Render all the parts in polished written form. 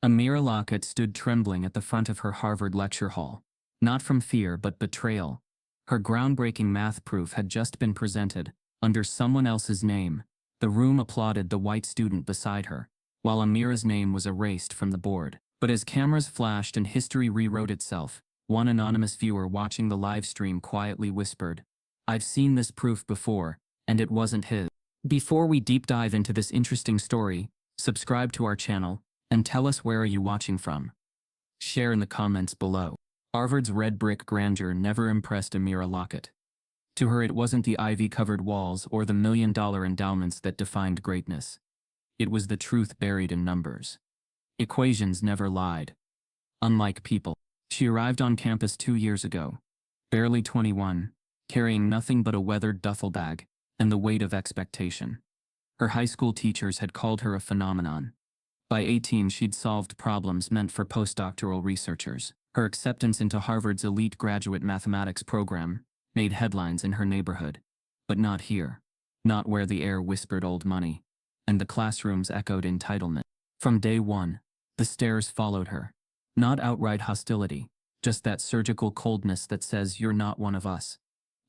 Amira Lockett stood trembling at the front of her Harvard lecture hall. Not from fear but betrayal. Her groundbreaking math proof had just been presented, under someone else's name. The room applauded the white student beside her, while Amira's name was erased from the board. But as cameras flashed and history rewrote itself, one anonymous viewer watching the live stream quietly whispered, "I've seen this proof before, and it wasn't his." Before we deep dive into this interesting story, subscribe to our channel, and tell us where are you watching from. Share in the comments below. Harvard's red brick grandeur never impressed Amira Lockett. To her it wasn't the ivy-covered walls or the million-dollar endowments that defined greatness. It was the truth buried in numbers. Equations never lied. Unlike people, she arrived on campus 2 years ago, barely 21, carrying nothing but a weathered duffel bag and the weight of expectation. Her high school teachers had called her a phenomenon. By 18, she'd solved problems meant for postdoctoral researchers. Her acceptance into Harvard's elite graduate mathematics program made headlines in her neighborhood. But not here. Not where the air whispered old money, and the classrooms echoed entitlement. From day one, the stares followed her. Not outright hostility, just that surgical coldness that says you're not one of us.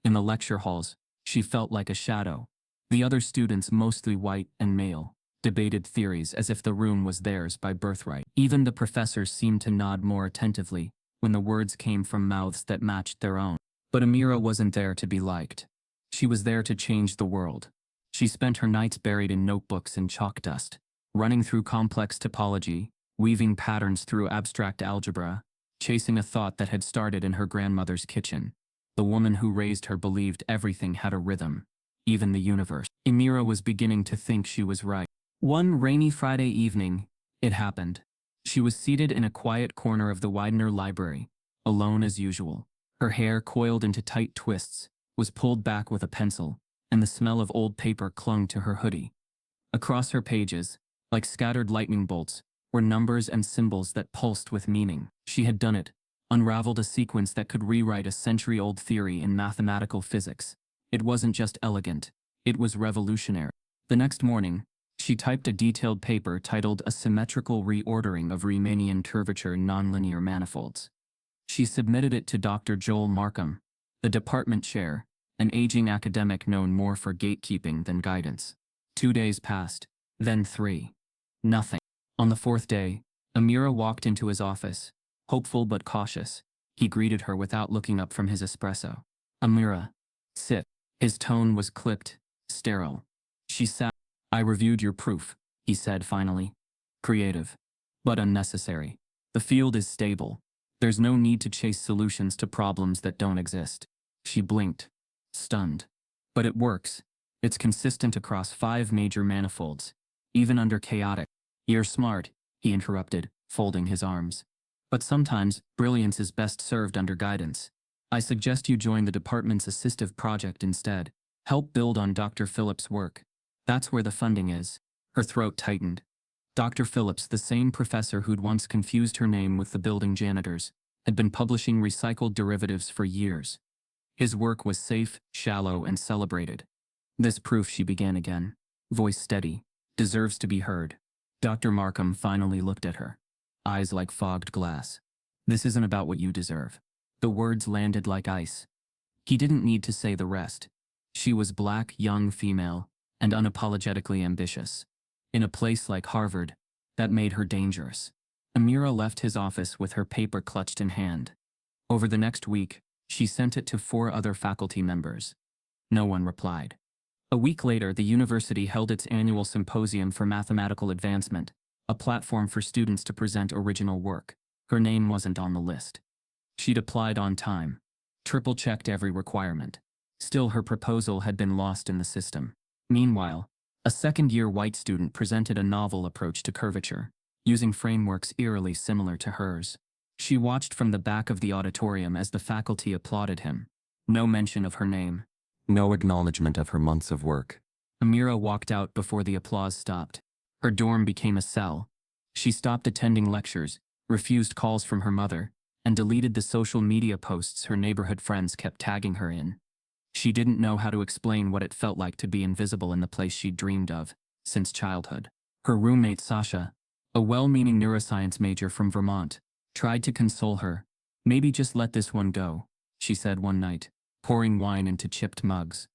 In the lecture halls, she felt like a shadow. The other students, mostly white and male, debated theories as if the room was theirs by birthright. Even the professors seemed to nod more attentively when the words came from mouths that matched their own. But Amira wasn't there to be liked. She was there to change the world. She spent her nights buried in notebooks and chalk dust, running through complex topology, weaving patterns through abstract algebra, chasing a thought that had started in her grandmother's kitchen. The woman who raised her believed everything had a rhythm, even the universe. Amira was beginning to think she was right. One rainy Friday evening, it happened. She was seated in a quiet corner of the Widener library, alone as usual. Her hair, coiled into tight twists, was pulled back with a pencil, and the smell of old paper clung to her hoodie. Across her pages, like scattered lightning bolts, were numbers and symbols that pulsed with meaning. She had done it, unraveled a sequence that could rewrite a century-old theory in mathematical physics. It wasn't just elegant, it was revolutionary. The next morning, she typed a detailed paper titled A Symmetrical Reordering of Riemannian Curvature Nonlinear Manifolds. She submitted it to Dr. Joel Markham, the department chair, an aging academic known more for gatekeeping than guidance. 2 days passed, then 3. Nothing. On the 4th day, Amira walked into his office, hopeful but cautious. He greeted her without looking up from his espresso. "Amira, sit." His tone was clipped, sterile. She sat. "I reviewed your proof," he said finally. "Creative, but unnecessary. The field is stable. There's no need to chase solutions to problems that don't exist." She blinked, stunned. "But it works. It's consistent across 5 major manifolds, even under chaotic." "You're smart," he interrupted, folding his arms. "But sometimes, brilliance is best served under guidance. I suggest you join the department's assistive project instead. Help build on Dr. Phillips' work. That's where the funding is." Her throat tightened. Dr. Phillips, the same professor who'd once confused her name with the building janitors, had been publishing recycled derivatives for years. His work was safe, shallow, and celebrated. "This proof," she began again, voice steady, "deserves to be heard." Dr. Markham finally looked at her, eyes like fogged glass. "This isn't about what you deserve." The words landed like ice. He didn't need to say the rest. She was black, young female, and unapologetically ambitious. In a place like Harvard, that made her dangerous. Amira left his office with her paper clutched in hand. Over the next week, she sent it to 4 other faculty members. No one replied. A week later, the university held its annual symposium for mathematical advancement, a platform for students to present original work. Her name wasn't on the list. She'd applied on time, triple-checked every requirement. Still, her proposal had been lost in the system. Meanwhile, a second-year white student presented a novel approach to curvature, using frameworks eerily similar to hers. She watched from the back of the auditorium as the faculty applauded him. No mention of her name. No acknowledgement of her months of work. Amira walked out before the applause stopped. Her dorm became a cell. She stopped attending lectures, refused calls from her mother, and deleted the social media posts her neighborhood friends kept tagging her in. She didn't know how to explain what it felt like to be invisible in the place she'd dreamed of since childhood. Her roommate Sasha, A well-meaning neuroscience major from Vermont tried to console her. Maybe just let this one go, she said one night, pouring wine into chipped mugs.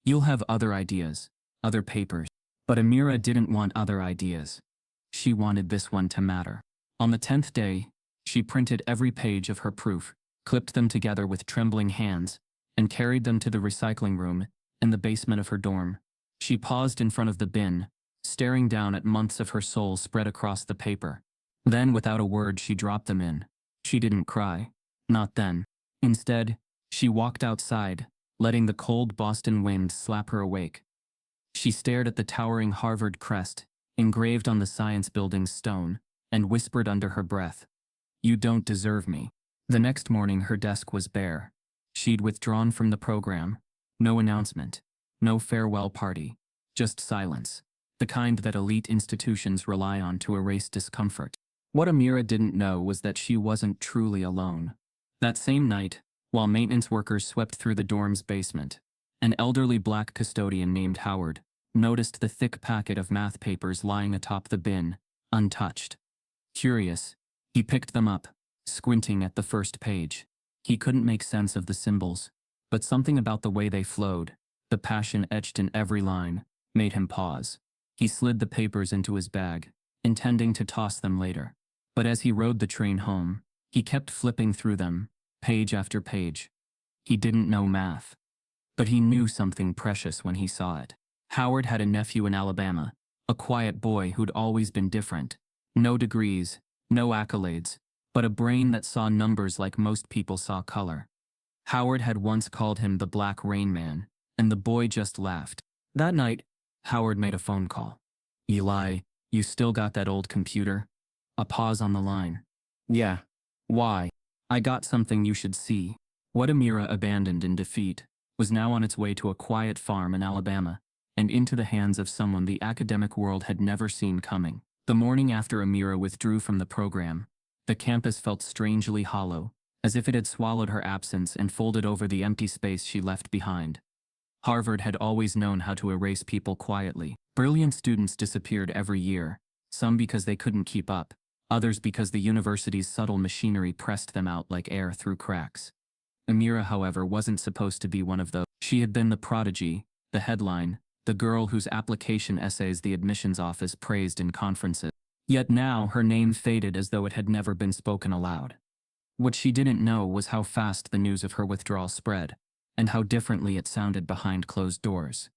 You'll have other ideas, other papers. But Amira didn't want other ideas. She wanted this one to matter. On the 10th day, she printed every page of her proof, clipped them together with trembling hands, and carried them to the recycling room in the basement of her dorm. She paused in front of the bin, staring down at months of her soul spread across the paper. Then, without a word, she dropped them in. She didn't cry. Not then. Instead, she walked outside, letting the cold Boston wind slap her awake. She stared at the towering Harvard crest, engraved on the science building's stone, and whispered under her breath, "You don't deserve me." The next morning her desk was bare. She'd withdrawn from the program. No announcement. No farewell party. Just silence. The kind that elite institutions rely on to erase discomfort. What Amira didn't know was that she wasn't truly alone. That same night, while maintenance workers swept through the dorm's basement, an elderly black custodian named Howard noticed the thick packet of math papers lying atop the bin, untouched. Curious, he picked them up, squinting at the first page. He couldn't make sense of the symbols, but something about the way they flowed, the passion etched in every line, made him pause. He slid the papers into his bag, intending to toss them later. But as he rode the train home, he kept flipping through them, page after page. He didn't know math, but he knew something precious when he saw it. Howard had a nephew in Alabama, a quiet boy who'd always been different. No degrees, no accolades, but a brain that saw numbers like most people saw color. Howard had once called him the Black Rain Man, and the boy just laughed. That night, Howard made a phone call. "Eli, you still got that old computer?" A pause on the line. "Yeah. Why?" "I got something you should see." What Amira abandoned in defeat was now on its way to a quiet farm in Alabama, and into the hands of someone the academic world had never seen coming. The morning after Amira withdrew from the program, the campus felt strangely hollow, as if it had swallowed her absence and folded over the empty space she left behind. Harvard had always known how to erase people quietly. Brilliant students disappeared every year, some because they couldn't keep up, others because the university's subtle machinery pressed them out like air through cracks. Amira, however, wasn't supposed to be one of those. She had been the prodigy, the headline, the girl whose application essays the admissions office praised in conferences. Yet now her name faded as though it had never been spoken aloud. What she didn't know was how fast the news of her withdrawal spread, and how differently it sounded behind closed doors.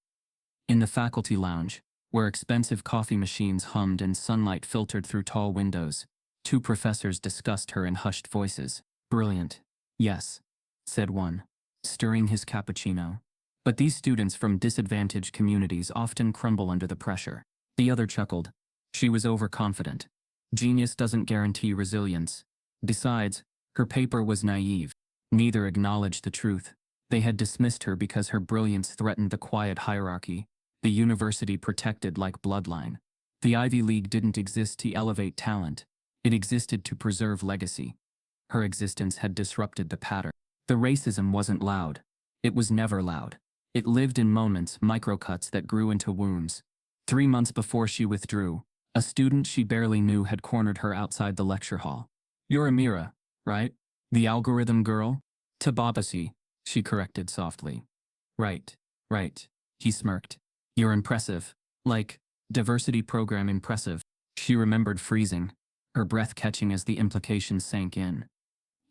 In the faculty lounge, where expensive coffee machines hummed and sunlight filtered through tall windows, two professors discussed her in hushed voices. "Brilliant. Yes," said one, stirring his cappuccino. "But these students from disadvantaged communities often crumble under the pressure." The other chuckled. She was overconfident. Genius doesn't guarantee resilience. Besides, her paper was naive. Neither acknowledged the truth. They had dismissed her because her brilliance threatened the quiet hierarchy, the university protected like bloodline. The Ivy League didn't exist to elevate talent. It existed to preserve legacy. Her existence had disrupted the pattern. The racism wasn't loud. It was never loud. It lived in moments, microcuts that grew into wounds. 3 months before she withdrew, a student she barely knew had cornered her outside the lecture hall. "You're Amira, right? The algorithm girl?" "Tababasi," she corrected softly. Right, he smirked. "You're impressive. Like, diversity program impressive." She remembered freezing, her breath catching as the implication sank in.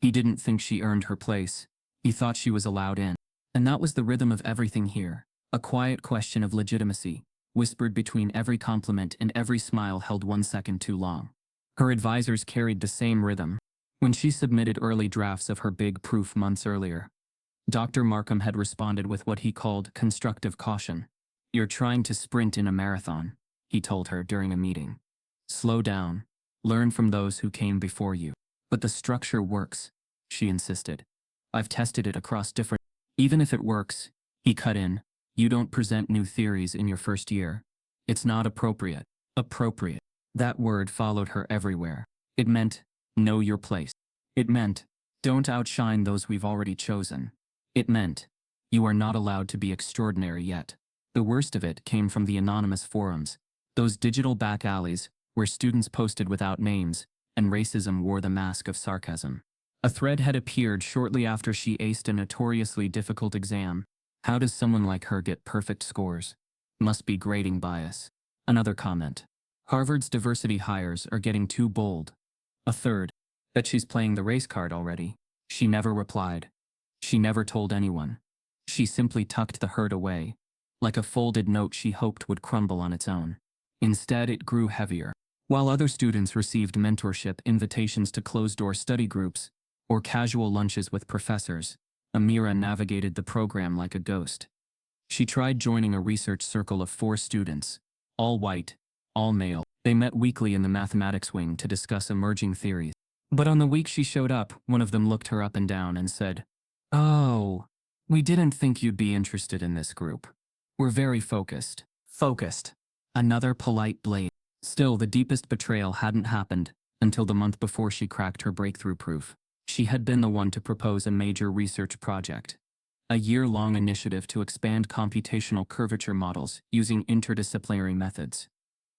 He didn't think she earned her place. He thought she was allowed in. And that was the rhythm of everything here. A quiet question of legitimacy, whispered between every compliment and every smile held 1 second too long. Her advisors carried the same rhythm. When she submitted early drafts of her big proof months earlier, Dr. Markham had responded with what he called constructive caution. "You're trying to sprint in a marathon," he told her during a meeting. "Slow down. Learn from those who came before you." "But the structure works," she insisted. "I've tested it across different..." "Even if it works," he cut in, "you don't present new theories in your first year. It's not appropriate." Appropriate. That word followed her everywhere. It meant, know your place. It meant, don't outshine those we've already chosen. It meant, you are not allowed to be extraordinary yet. The worst of it came from the anonymous forums, those digital back alleys where students posted without names, and racism wore the mask of sarcasm. A thread had appeared shortly after she aced a notoriously difficult exam. How does someone like her get perfect scores? Must be grading bias. Another comment. Harvard's diversity hires are getting too bold. A third. Bet she's playing the race card already. She never replied. She never told anyone. She simply tucked the hurt away, like a folded note she hoped would crumble on its own. Instead, it grew heavier. While other students received mentorship, invitations to closed-door study groups, or casual lunches with professors, Amira navigated the program like a ghost. She tried joining a research circle of 4 students, all white, all male. They met weekly in the mathematics wing to discuss emerging theories. But on the week she showed up, one of them looked her up and down and said, "Oh, we didn't think you'd be interested in this group. We're very focused." Focused. Another polite blame. Still, the deepest betrayal hadn't happened until the month before she cracked her breakthrough proof. She had been the one to propose a major research project, a year-long initiative to expand computational curvature models using interdisciplinary methods.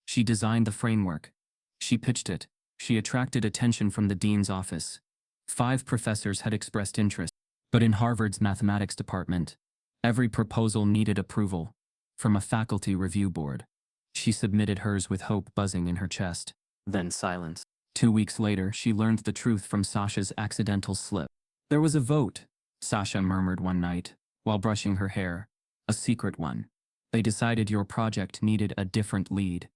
She designed the framework. She pitched it. She attracted attention from the dean's office. 5 professors had expressed interest, but in Harvard's mathematics department, every proposal needed approval from a faculty review board. She submitted hers with hope buzzing in her chest. Then silence. 2 weeks later, she learned the truth from Sasha's accidental slip. "There was a vote," Sasha murmured one night, while brushing her hair. "A secret one. They decided your project needed a different lead.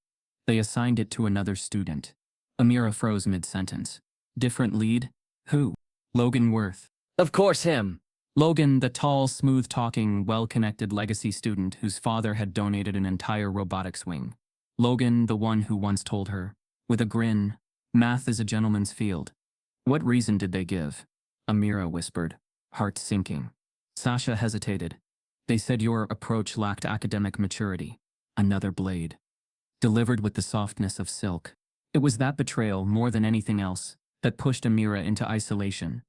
They assigned it to another student." Amira froze mid-sentence. "Different lead? Who?" "Logan Worth." "Of course him." Logan, the tall, smooth-talking, well-connected legacy student whose father had donated an entire robotics wing. Logan, the one who once told her, with a grin, "Math is a gentleman's field." "What reason did they give?" Amira whispered, heart sinking. Sasha hesitated. "They said your approach lacked academic maturity." Another blade. Delivered with the softness of silk. It was that betrayal, more than anything else, that pushed Amira into isolation.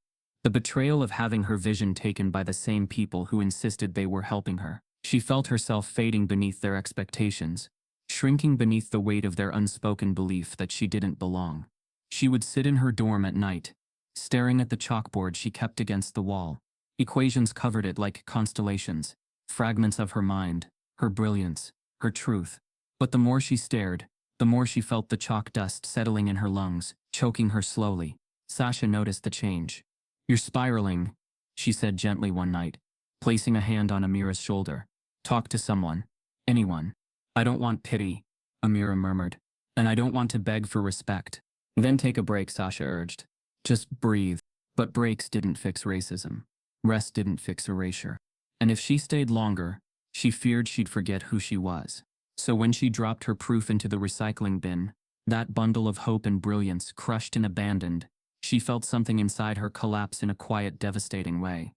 The betrayal of having her vision taken by the same people who insisted they were helping her. She felt herself fading beneath their expectations, shrinking beneath the weight of their unspoken belief that she didn't belong. She would sit in her dorm at night, staring at the chalkboard she kept against the wall. Equations covered it like constellations, fragments of her mind, her brilliance, her truth. But the more she stared, the more she felt the chalk dust settling in her lungs, choking her slowly. Sasha noticed the change. "You're spiraling," she said gently one night, placing a hand on Amira's shoulder. "Talk to someone. Anyone." "I don't want pity," Amira murmured. "And I don't want to beg for respect." "Then take a break," Sasha urged. "Just breathe." But breaks didn't fix racism. Rest didn't fix erasure. And if she stayed longer, she feared she'd forget who she was. So when she dropped her proof into the recycling bin, that bundle of hope and brilliance crushed and abandoned, she felt something inside her collapse in a quiet, devastating way.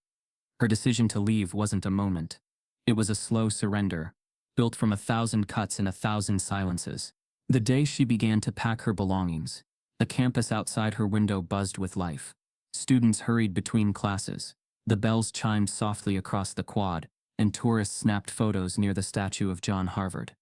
Her decision to leave wasn't a moment. It was a slow surrender, built from 1,000 cuts and 1,000 silences. The day she began to pack her belongings, the campus outside her window buzzed with life. Students hurried between classes. The bells chimed softly across the quad, and tourists snapped photos near the statue of John Harvard.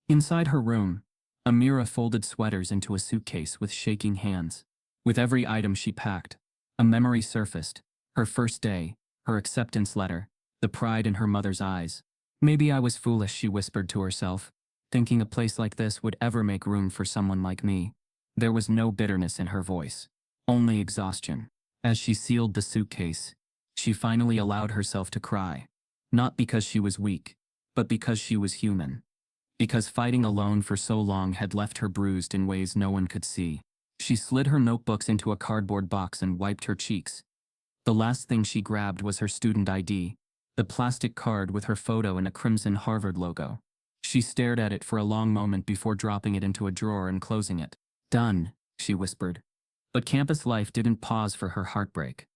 Inside her room, Amira folded sweaters into a suitcase with shaking hands. With every item she packed, a memory surfaced. Her first day, her acceptance letter, the pride in her mother's eyes. "Maybe I was foolish," she whispered to herself, "thinking a place like this would ever make room for someone like me." There was no bitterness in her voice, only exhaustion. As she sealed the suitcase, she finally allowed herself to cry. Not because she was weak, but because she was human. Because fighting alone for so long had left her bruised in ways no one could see. She slid her notebooks into a cardboard box and wiped her cheeks. The last thing she grabbed was her student ID, the plastic card with her photo and a crimson Harvard logo. She stared at it for a long moment before dropping it into a drawer and closing it. "Done," she whispered. But campus life didn't pause for her heartbreak.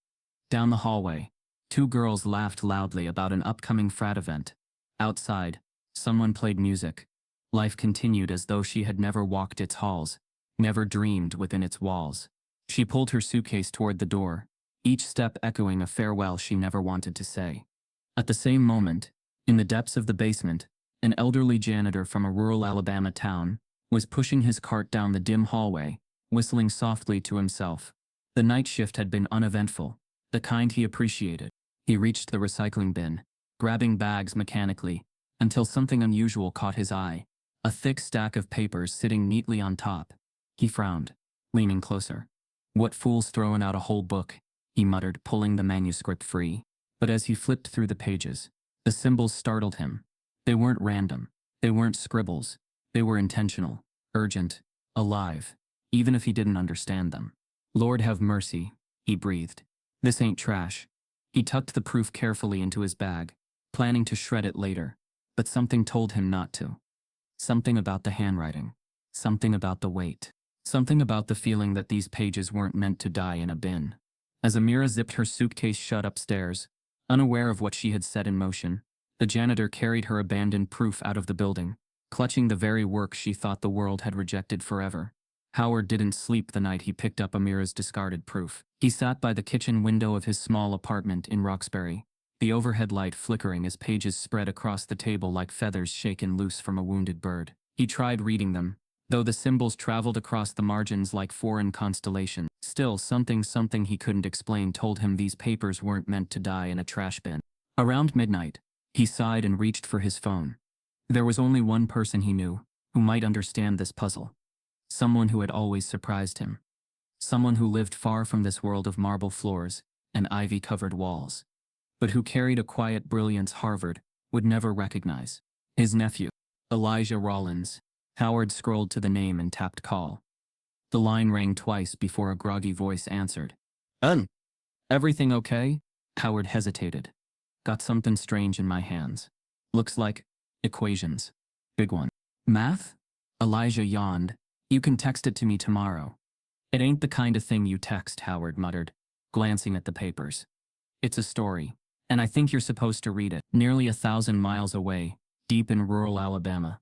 Down the hallway, 2 girls laughed loudly about an upcoming frat event. Outside, someone played music. Life continued as though she had never walked its halls, never dreamed within its walls. She pulled her suitcase toward the door, each step echoing a farewell she never wanted to say. At the same moment, in the depths of the basement, an elderly janitor from a rural Alabama town, was pushing his cart down the dim hallway, whistling softly to himself. The night shift had been uneventful, the kind he appreciated. He reached the recycling bin, grabbing bags mechanically, until something unusual caught his eye, a thick stack of papers sitting neatly on top. He frowned, leaning closer. "What fool's throwing out a whole book?" he muttered, pulling the manuscript free. But as he flipped through the pages, the symbols startled him. They weren't random. They weren't scribbles. They were intentional, urgent, alive, even if he didn't understand them. "Lord have mercy," he breathed. "This ain't trash." He tucked the proof carefully into his bag, planning to shred it later, but something told him not to. Something about the handwriting. Something about the weight. Something about the feeling that these pages weren't meant to die in a bin. As Amira zipped her suitcase shut upstairs, unaware of what she had set in motion, the janitor carried her abandoned proof out of the building, clutching the very work she thought the world had rejected forever. Howard didn't sleep the night he picked up Amira's discarded proof. He sat by the kitchen window of his small apartment in Roxbury, the overhead light flickering as pages spread across the table like feathers shaken loose from a wounded bird. He tried reading them, though the symbols traveled across the margins like foreign constellations. Still, something he couldn't explain told him these papers weren't meant to die in a trash bin. Around midnight, he sighed and reached for his phone. There was only one person he knew who might understand this puzzle. Someone who had always surprised him. Someone who lived far from this world of marble floors and ivy-covered walls, but who carried a quiet brilliance Harvard would never recognize. His nephew, Elijah Rollins. Howard scrolled to the name and tapped call. The line rang twice before a groggy voice answered. Everything okay?" Howard hesitated. "Got something strange in my hands. Looks like equations. Big one." "Math?" Elijah yawned. "You can text it to me tomorrow." "It ain't the kind of thing you text," Howard muttered, glancing at the papers. "It's a story, and I think you're supposed to read it." Nearly 1,000 miles away, deep in rural Alabama,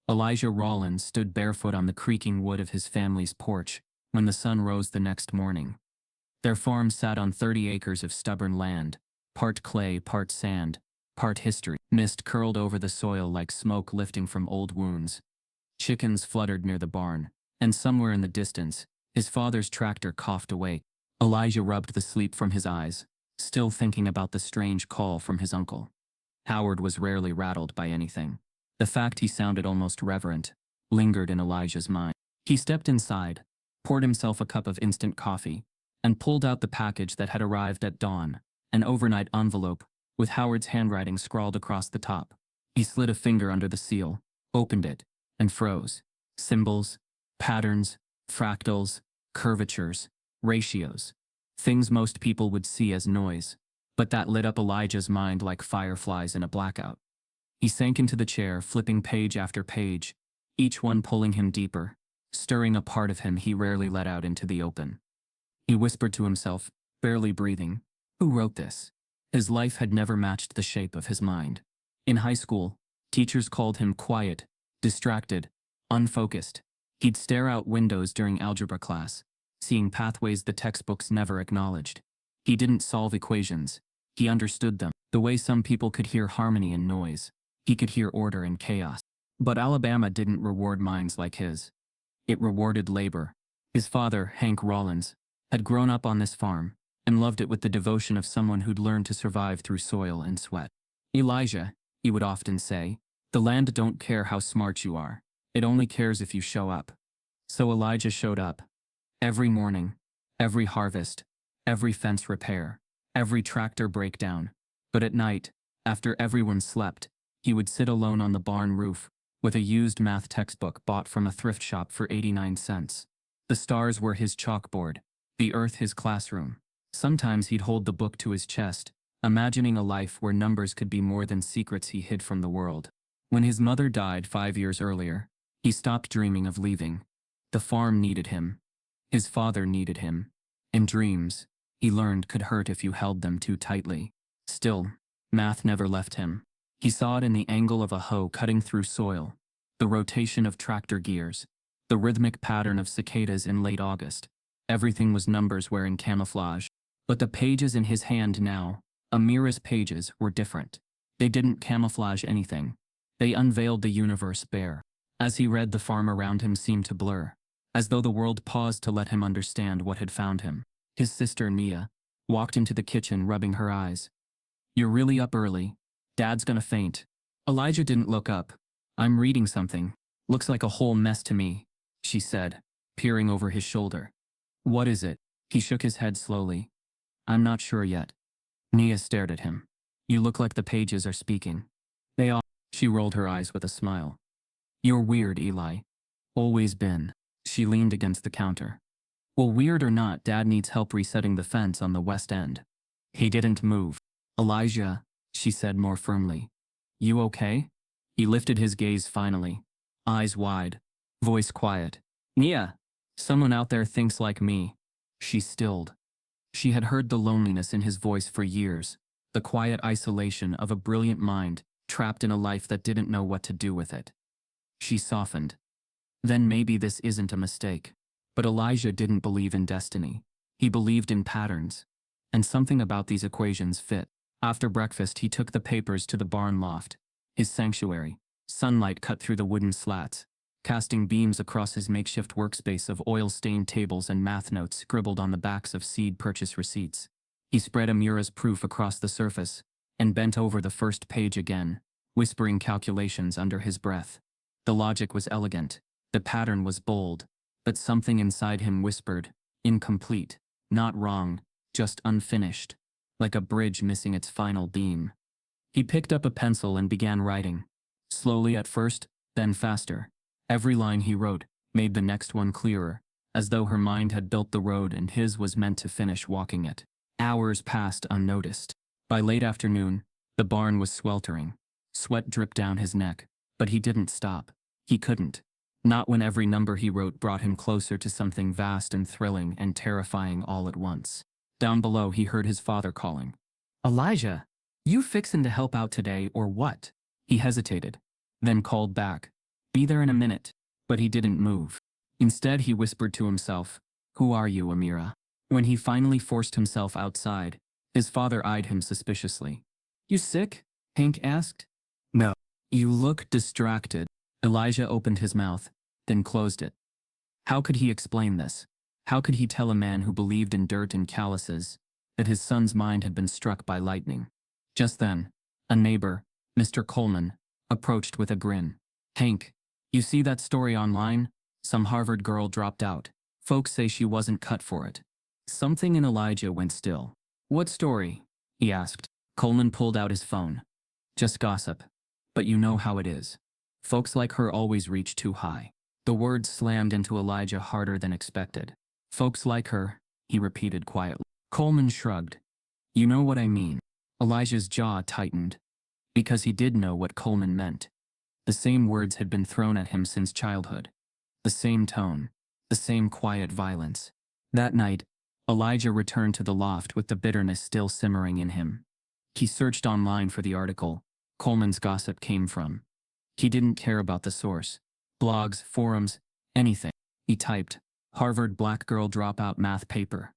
Elijah Rollins stood barefoot on the creaking wood of his family's porch when the sun rose the next morning. Their farm sat on 30 acres of stubborn land, part clay, part sand, part history. Mist curled over the soil like smoke lifting from old wounds. Chickens fluttered near the barn, and somewhere in the distance, his father's tractor coughed awake. Elijah rubbed the sleep from his eyes, still thinking about the strange call from his uncle. Howard was rarely rattled by anything. The fact he sounded almost reverent lingered in Elijah's mind. He stepped inside, poured himself a cup of instant coffee, and pulled out the package that had arrived at dawn, an overnight envelope with Howard's handwriting scrawled across the top. He slid a finger under the seal, opened it, and froze. Symbols, patterns, fractals, curvatures, ratios. Things most people would see as noise, but that lit up Elijah's mind like fireflies in a blackout. He sank into the chair, flipping page after page, each one pulling him deeper, stirring a part of him he rarely let out into the open. He whispered to himself, barely breathing, "Who wrote this?" His life had never matched the shape of his mind. In high school, teachers called him quiet, distracted, unfocused. He'd stare out windows during algebra class, seeing pathways the textbooks never acknowledged. He didn't solve equations. He understood them, the way some people could hear harmony in noise. He could hear order in chaos. But Alabama didn't reward minds like his. It rewarded labor. His father, Hank Rollins, had grown up on this farm and loved it with the devotion of someone who'd learned to survive through soil and sweat. "Elijah," he would often say, "the land don't care how smart you are. It only cares if you show up." So Elijah showed up. Every morning, every harvest, every fence repair, every tractor breakdown. But at night, after everyone slept, he would sit alone on the barn roof with a used math textbook bought from a thrift shop for 89 cents. The stars were his chalkboard, the earth his classroom. Sometimes he'd hold the book to his chest, imagining a life where numbers could be more than secrets he hid from the world. When his mother died 5 years earlier, he stopped dreaming of leaving. The farm needed him. His father needed him. And dreams, he learned, could hurt if you held them too tightly. Still, math never left him. He saw it in the angle of a hoe cutting through soil, the rotation of tractor gears, the rhythmic pattern of cicadas in late August. Everything was numbers wearing camouflage. But the pages in his hand now, Amira's pages, were different. They didn't camouflage anything. They unveiled the universe bare. As he read, the farm around him seemed to blur, as though the world paused to let him understand what had found him. His sister, Mia, walked into the kitchen, rubbing her eyes. "You're really up early. Dad's gonna faint." Elijah didn't look up. "I'm reading something. Looks like a whole mess to me," she said, peering over his shoulder. "What is it?" He shook his head slowly. "I'm not sure yet." Nia stared at him. "You look like the pages are speaking." "They are." She rolled her eyes with a smile. "You're weird, Eli. Always been." She leaned against the counter. "Well, weird or not, Dad needs help resetting the fence on the west end." He didn't move. "Elijah," she said more firmly. "You okay?" He lifted his gaze finally. Eyes wide. Voice quiet. "Nia, someone out there thinks like me." She stilled. She had heard the loneliness in his voice for years, the quiet isolation of a brilliant mind trapped in a life that didn't know what to do with it. She softened. Then maybe this isn't a mistake. But Elijah didn't believe in destiny. He believed in patterns. And something about these equations fit. After breakfast, he took the papers to the barn loft, his sanctuary. Sunlight cut through the wooden slats, casting beams across his makeshift workspace of oil-stained tables and math notes scribbled on the backs of seed purchase receipts. He spread Amira's proof across the surface and bent over the first page again, whispering calculations under his breath. The logic was elegant. The pattern was bold. But something inside him whispered, incomplete, not wrong, just unfinished, like a bridge missing its final beam. He picked up a pencil and began writing. Slowly at first, then faster. Every line he wrote made the next one clearer, as though her mind had built the road and his was meant to finish walking it. Hours passed unnoticed. By late afternoon, the barn was sweltering. Sweat dripped down his neck, but he didn't stop. He couldn't. Not when every number he wrote brought him closer to something vast and thrilling and terrifying all at once. Down below, he heard his father calling. "Elijah, you fixin' to help out today or what?" He hesitated, then called back. "Be there in a minute." But he didn't move. Instead, he whispered to himself, "Who are you, Amira?" When he finally forced himself outside, his father eyed him suspiciously. "You sick?" Hank asked. "No." "You look distracted." Elijah opened his mouth, then closed it. How could he explain this? How could he tell a man who believed in dirt and calluses that his son's mind had been struck by lightning? Just then, a neighbor, Mr. Coleman, approached with a grin. "Hank, you see that story online? Some Harvard girl dropped out. Folks say she wasn't cut for it." Something in Elijah went still. "What story?" he asked. Coleman pulled out his phone. "Just gossip. But you know how it is. Folks like her always reach too high." The words slammed into Elijah harder than expected. "Folks like her," he repeated quietly. Coleman shrugged. "You know what I mean." Elijah's jaw tightened. Because he did know what Coleman meant. The same words had been thrown at him since childhood. The same tone. The same quiet violence. That night, Elijah returned to the loft with the bitterness still simmering in him. He searched online for the article Coleman's gossip came from. He didn't care about the source. Blogs, forums, anything. He typed, "Harvard black girl dropout math paper."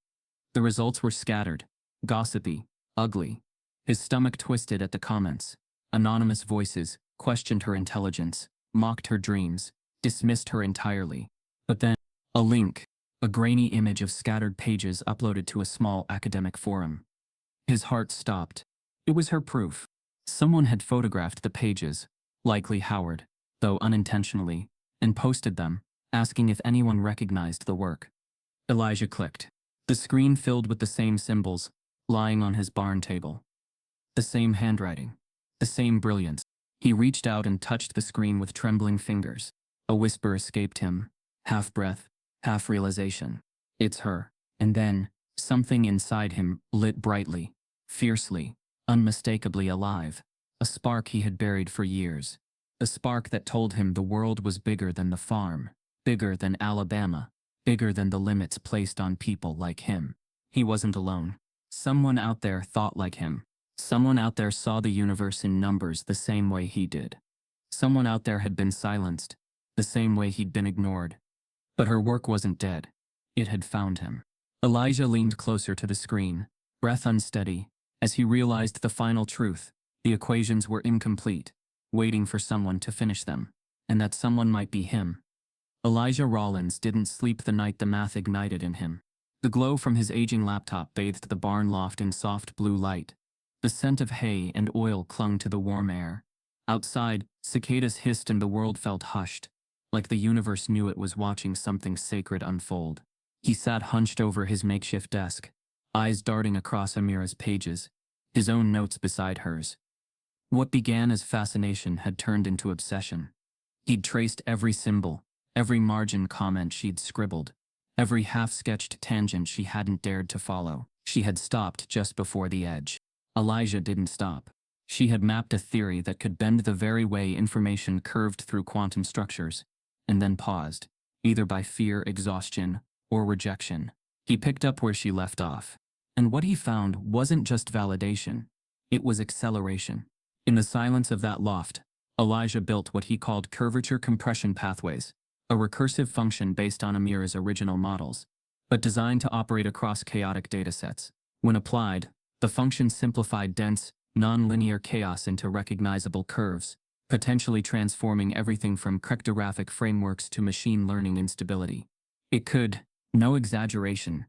The results were scattered, gossipy, ugly. His stomach twisted at the comments. Anonymous voices questioned her intelligence, mocked her dreams, dismissed her entirely. But then, a link, a grainy image of scattered pages uploaded to a small academic forum. His heart stopped. It was her proof. Someone had photographed the pages, likely Howard, though unintentionally, and posted them, asking if anyone recognized the work. Elijah clicked. The screen filled with the same symbols, lying on his barn table. The same handwriting. The same brilliance. He reached out and touched the screen with trembling fingers. A whisper escaped him, half breath, half realization. "It's her." And then, something inside him lit brightly, fiercely, unmistakably alive. A spark he had buried for years. A spark that told him the world was bigger than the farm, bigger than Alabama, bigger than the limits placed on people like him. He wasn't alone. Someone out there thought like him. Someone out there saw the universe in numbers the same way he did. Someone out there had been silenced, the same way he'd been ignored. But her work wasn't dead. It had found him. Elijah leaned closer to the screen, breath unsteady, as he realized the final truth. The equations were incomplete, waiting for someone to finish them. and that someone might be him. Elijah Rollins didn't sleep the night the math ignited in him. The glow from his aging laptop bathed the barn loft in soft blue light. The scent of hay and oil clung to the warm air. Outside, cicadas hissed and the world felt hushed, like the universe knew it was watching something sacred unfold. He sat hunched over his makeshift desk, eyes darting across Amira's pages, his own notes beside hers. What began as fascination had turned into obsession. He'd traced every symbol, every margin comment she'd scribbled, every half-sketched tangent she hadn't dared to follow. She had stopped just before the edge. Elijah didn't stop. She had mapped a theory that could bend the very way information curved through quantum structures, and then paused, either by fear, exhaustion, or rejection. He picked up where she left off. And what he found wasn't just validation, it was acceleration. In the silence of that loft, Elijah built what he called curvature compression pathways, a recursive function based on Amira's original models, but designed to operate across chaotic datasets. When applied, the function simplified dense, non-linear chaos into recognizable curves, potentially transforming everything from cryptographic frameworks to machine learning instability. It could, no exaggeration,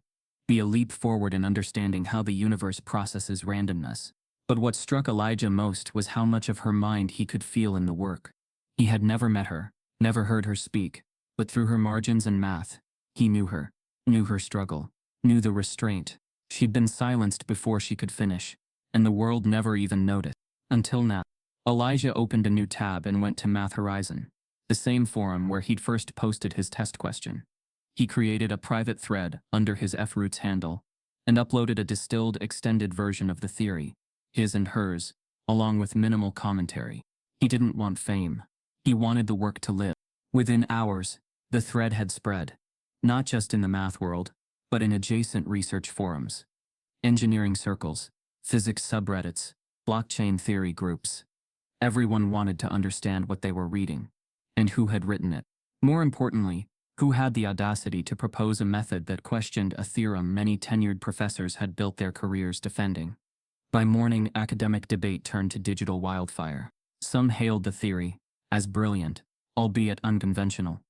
be a leap forward in understanding how the universe processes randomness. But what struck Elijah most was how much of her mind he could feel in the work. He had never met her, never heard her speak, but through her margins and math, he knew her struggle, knew the restraint. She'd been silenced before she could finish, and the world never even noticed. Until now. Elijah opened a new tab and went to Math Horizon, the same forum where he'd first posted his test question. He created a private thread under his froots handle, and uploaded a distilled, extended version of the theory, his and hers, along with minimal commentary. He didn't want fame. He wanted the work to live. Within hours, the thread had spread, not just in the math world, but in adjacent research forums, engineering circles, physics subreddits, blockchain theory groups. Everyone wanted to understand what they were reading, and who had written it. More importantly, who had the audacity to propose a method that questioned a theorem many tenured professors had built their careers defending. By morning, academic debate turned to digital wildfire. Some hailed the theory as brilliant, albeit unconventional.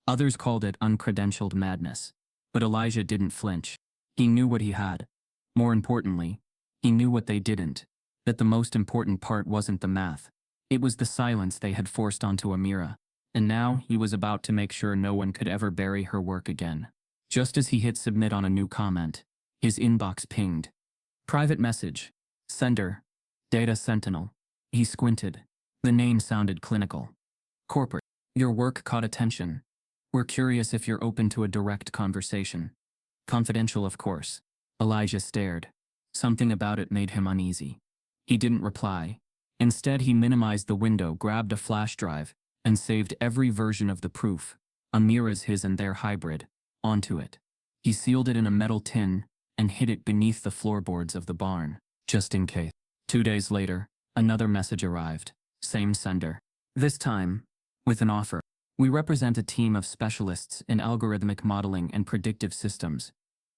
Others called it uncredentialed madness. But Elijah didn't flinch. He knew what he had. More importantly, he knew what they didn't. That the most important part wasn't the math. It was the silence they had forced onto Amira. And now he was about to make sure no one could ever bury her work again. Just as he hit submit on a new comment, his inbox pinged. Private message. Sender. Data Sentinel. He squinted. The name sounded clinical. Corporate. Your work caught attention. We're curious if you're open to a direct conversation. Confidential, of course. Elijah stared. Something about it made him uneasy. He didn't reply. Instead, he minimized the window, grabbed a flash drive, and saved every version of the proof, Amira's, his and their hybrid, onto it. He sealed it in a metal tin and hid it beneath the floorboards of the barn, just in case. 2 days later, another message arrived. Same sender. This time, with an offer. We represent a team of specialists in algorithmic modeling and predictive systems.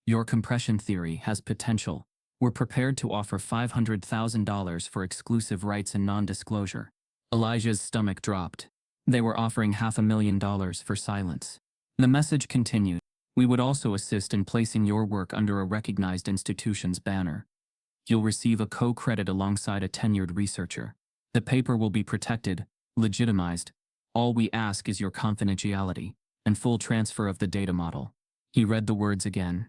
Your compression theory has potential. We're prepared to offer $500,000 for exclusive rights and non-disclosure. Elijah's stomach dropped. They were offering $500,000 for silence. The message continued. We would also assist in placing your work under a recognized institution's banner. You'll receive a co-credit alongside a tenured researcher. The paper will be protected, legitimized. All we ask is your confidentiality and full transfer of the data model. He read the words again.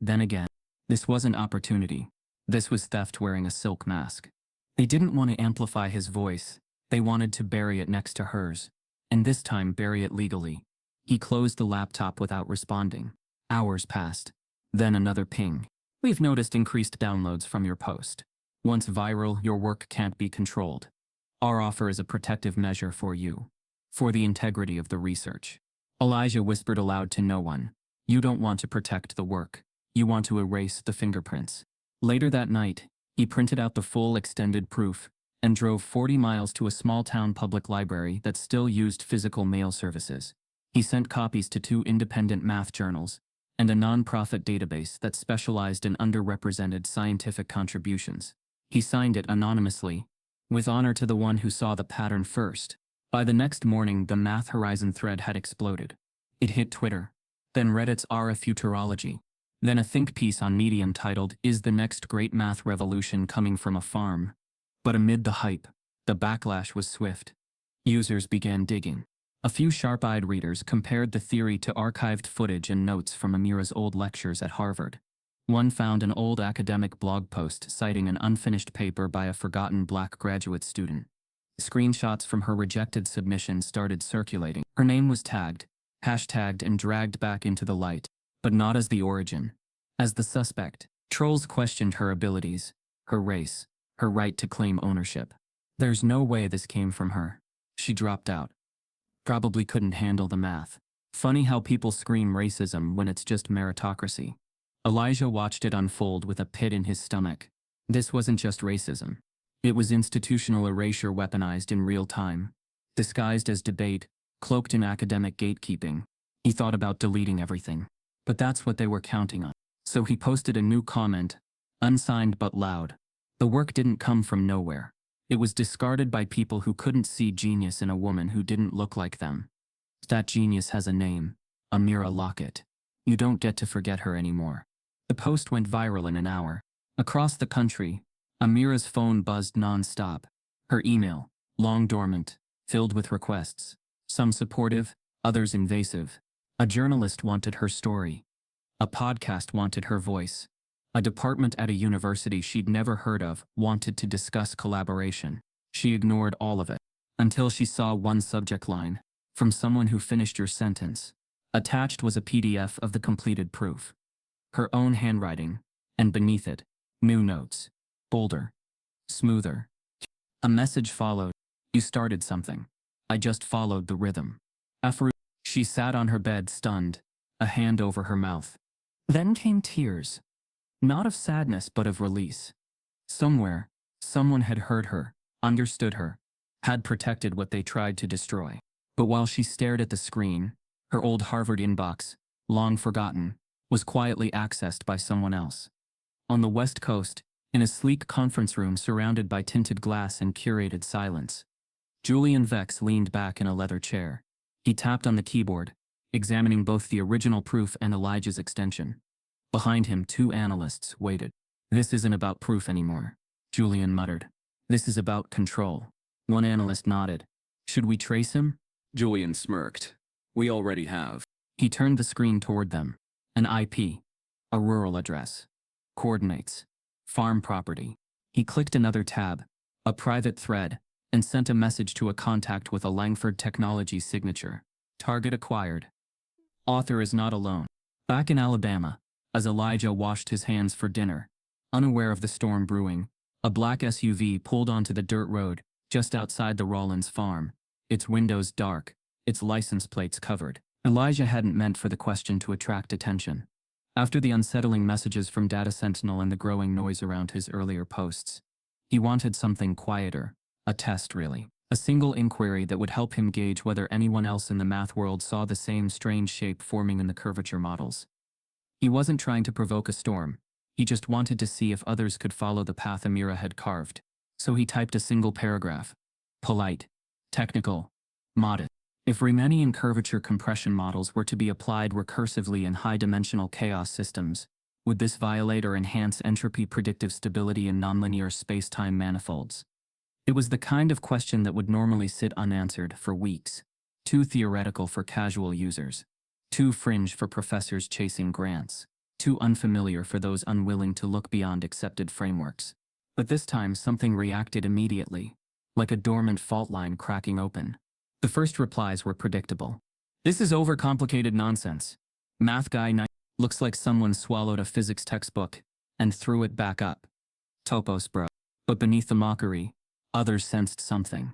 Then again. This wasn't opportunity. This was theft wearing a silk mask. They didn't want to amplify his voice. They wanted to bury it next to hers. And this time bury it legally. He closed the laptop without responding. Hours passed. Then another ping. We've noticed increased downloads from your post. Once viral, your work can't be controlled. Our offer is a protective measure for you. For the integrity of the research. Elijah whispered aloud to no one. You don't want to protect the work. You want to erase the fingerprints. Later that night, he printed out the full extended proof and drove 40 miles to a small-town public library that still used physical mail services. He sent copies to 2 independent math journals and a non-profit database that specialized in underrepresented scientific contributions. He signed it anonymously, with honor to the one who saw the pattern first. By the next morning, the Math Horizon thread had exploded. It hit Twitter, then Reddit's Ara Futurology, then a think piece on Medium titled, "Is the Next Great Math Revolution Coming from a Farm?" But amid the hype, the backlash was swift. Users began digging. A few sharp-eyed readers compared the theory to archived footage and notes from Amira's old lectures at Harvard. One found an old academic blog post citing an unfinished paper by a forgotten black graduate student. Screenshots from her rejected submission started circulating. Her name was tagged, hashtagged, and dragged back into the light, but not as the origin. As the suspect, trolls questioned her abilities, her race, her right to claim ownership. There's no way this came from her. She dropped out. Probably couldn't handle the math. Funny how people scream racism when it's just meritocracy. Elijah watched it unfold with a pit in his stomach. This wasn't just racism. It was institutional erasure weaponized in real time. Disguised as debate, cloaked in academic gatekeeping. He thought about deleting everything. But that's what they were counting on. So he posted a new comment, unsigned but loud. The work didn't come from nowhere. It was discarded by people who couldn't see genius in a woman who didn't look like them. That genius has a name, Amira Lockett. You don't get to forget her anymore. The post went viral in an hour. Across the country, Amira's phone buzzed non-stop. Her email, long dormant, filled with requests. Some supportive, others invasive. A journalist wanted her story. A podcast wanted her voice. A department at a university she'd never heard of wanted to discuss collaboration. She ignored all of it, until she saw one subject line, from someone who finished your sentence. Attached was a PDF of the completed proof. Her own handwriting, and beneath it, new notes. Bolder. Smoother. A message followed. You started something. I just followed the rhythm. She sat on her bed stunned, a hand over her mouth. Then came tears. Not of sadness but of release. Somewhere, someone had heard her, understood her, had protected what they tried to destroy. But while she stared at the screen, her old Harvard inbox, long forgotten, was quietly accessed by someone else. On the West Coast, in a sleek conference room surrounded by tinted glass and curated silence, Julian Vex leaned back in a leather chair. He tapped on the keyboard, examining both the original proof and Elijah's extension. Behind him, two analysts waited. This isn't about proof anymore, Julian muttered. This is about control. One analyst nodded. Should we trace him? Julian smirked. We already have. He turned the screen toward them. An IP. A rural address. Coordinates. Farm property. He clicked another tab. A private thread. And sent a message to a contact with a Langford Technologies signature. Target acquired. Author is not alone. Back in Alabama, as Elijah washed his hands for dinner, unaware of the storm brewing, a black SUV pulled onto the dirt road just outside the Rollins farm, its windows dark, its license plates covered. Elijah hadn't meant for the question to attract attention. After the unsettling messages from Data Sentinel and the growing noise around his earlier posts, he wanted something quieter. A test, really. A single inquiry that would help him gauge whether anyone else in the math world saw the same strange shape forming in the curvature models. He wasn't trying to provoke a storm. He just wanted to see if others could follow the path Amira had carved. So he typed a single paragraph. Polite. Technical. Modest. If Riemannian curvature compression models were to be applied recursively in high-dimensional chaos systems, would this violate or enhance entropy predictive stability in nonlinear space-time manifolds? It was the kind of question that would normally sit unanswered for weeks. Too theoretical for casual users. Too fringe for professors chasing grants. Too unfamiliar for those unwilling to look beyond accepted frameworks. But this time something reacted immediately, like a dormant fault line cracking open. The first replies were predictable. This is overcomplicated nonsense. Math guy looks like someone swallowed a physics textbook and threw it back up. Topos bro. But beneath the mockery, others sensed something.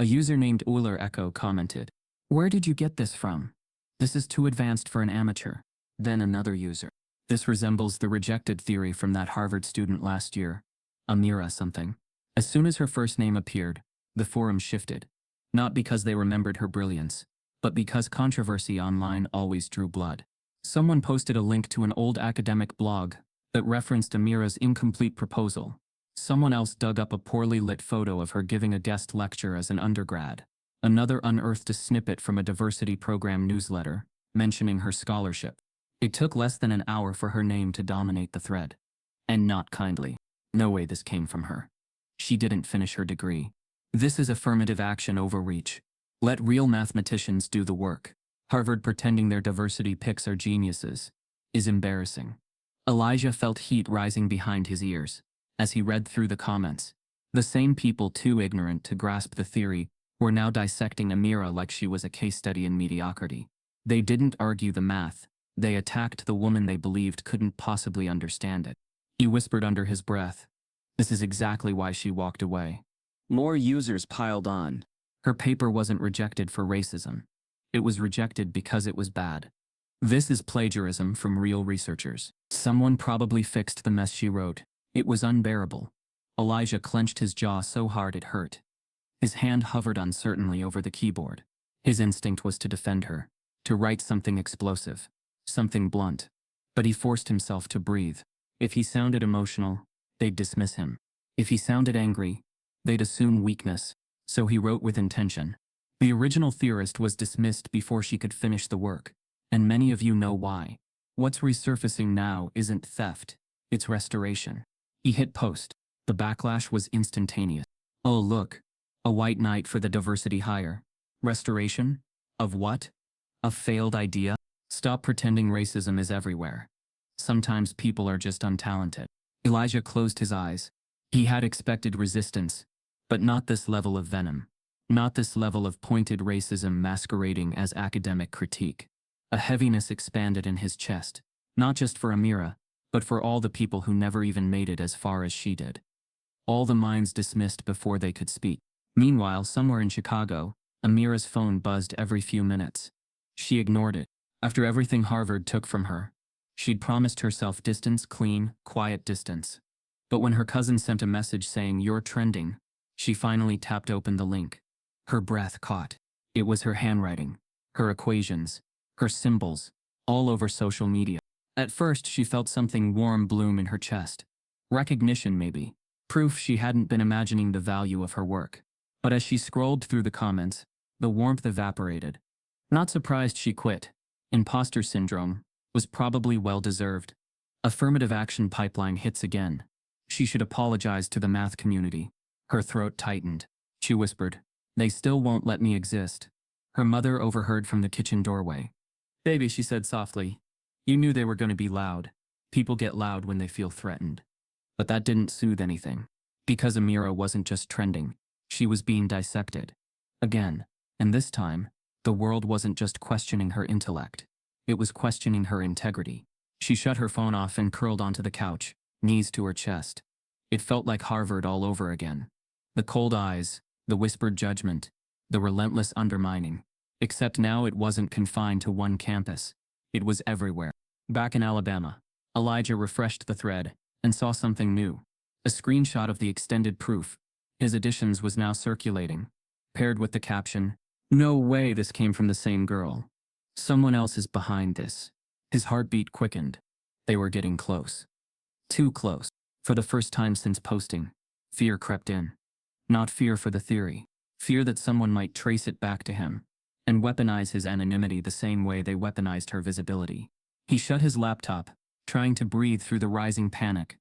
A user named Euler Echo commented, "Where did you get this from? This is too advanced for an amateur." Then another user. "This resembles the rejected theory from that Harvard student last year, Amira something." As soon as her first name appeared, the forum shifted. Not because they remembered her brilliance, but because controversy online always drew blood. Someone posted a link to an old academic blog that referenced Amira's incomplete proposal. Someone else dug up a poorly lit photo of her giving a guest lecture as an undergrad. Another unearthed a snippet from a diversity program newsletter, mentioning her scholarship. It took less than an hour for her name to dominate the thread. And not kindly. No way this came from her. She didn't finish her degree. This is affirmative action overreach. Let real mathematicians do the work. Harvard pretending their diversity picks are geniuses is embarrassing. Elijah felt heat rising behind his ears as he read through the comments. The same people too ignorant to grasp the theory were now dissecting Amira like she was a case study in mediocrity. They didn't argue the math. They attacked the woman they believed couldn't possibly understand it. He whispered under his breath, "This is exactly why she walked away." More users piled on. Her paper wasn't rejected for racism. It was rejected because it was bad. This is plagiarism from real researchers. Someone probably fixed the mess she wrote. It was unbearable. Elijah clenched his jaw so hard it hurt. His hand hovered uncertainly over the keyboard. His instinct was to defend her, to write something explosive, something blunt. But he forced himself to breathe. If he sounded emotional, they'd dismiss him. If he sounded angry, they'd assume weakness. So he wrote with intention. The original theorist was dismissed before she could finish the work. And many of you know why. What's resurfacing now isn't theft, it's restoration. He hit post. The backlash was instantaneous. Oh look, a white knight for the diversity hire. Restoration? Of what? A failed idea? Stop pretending racism is everywhere. Sometimes people are just untalented. Elijah closed his eyes. He had expected resistance, but not this level of venom. Not this level of pointed racism masquerading as academic critique. A heaviness expanded in his chest, not just for Amira, but for all the people who never even made it as far as she did. All the minds dismissed before they could speak. Meanwhile, somewhere in Chicago, Amira's phone buzzed every few minutes. She ignored it. After everything Harvard took from her, she'd promised herself distance, clean, quiet distance. But when her cousin sent a message saying, "You're trending," she finally tapped open the link. Her breath caught. It was her handwriting, her equations, her symbols, all over social media. At first, she felt something warm bloom in her chest. Recognition, maybe. Proof she hadn't been imagining the value of her work. But as she scrolled through the comments, the warmth evaporated. Not surprised she quit. Imposter syndrome was probably well-deserved. Affirmative action pipeline hits again. She should apologize to the math community. Her throat tightened. She whispered, "They still won't let me exist." Her mother overheard from the kitchen doorway. "Baby," she said softly, "you knew they were going to be loud. People get loud when they feel threatened." But that didn't soothe anything. Because Amira wasn't just trending. She was being dissected. Again. And this time, the world wasn't just questioning her intellect. It was questioning her integrity. She shut her phone off and curled onto the couch, knees to her chest. It felt like Harvard all over again. The cold eyes, the whispered judgment, the relentless undermining. Except now it wasn't confined to one campus. It was everywhere. Back in Alabama, Elijah refreshed the thread and saw something new. A screenshot of the extended proof. His additions was now circulating, paired with the caption, "No way this came from the same girl. Someone else is behind this." His heartbeat quickened. They were getting close. Too close. For the first time since posting, fear crept in. Not fear for the theory. Fear that someone might trace it back to him and weaponize his anonymity the same way they weaponized her visibility. He shut his laptop, trying to breathe through the rising panic.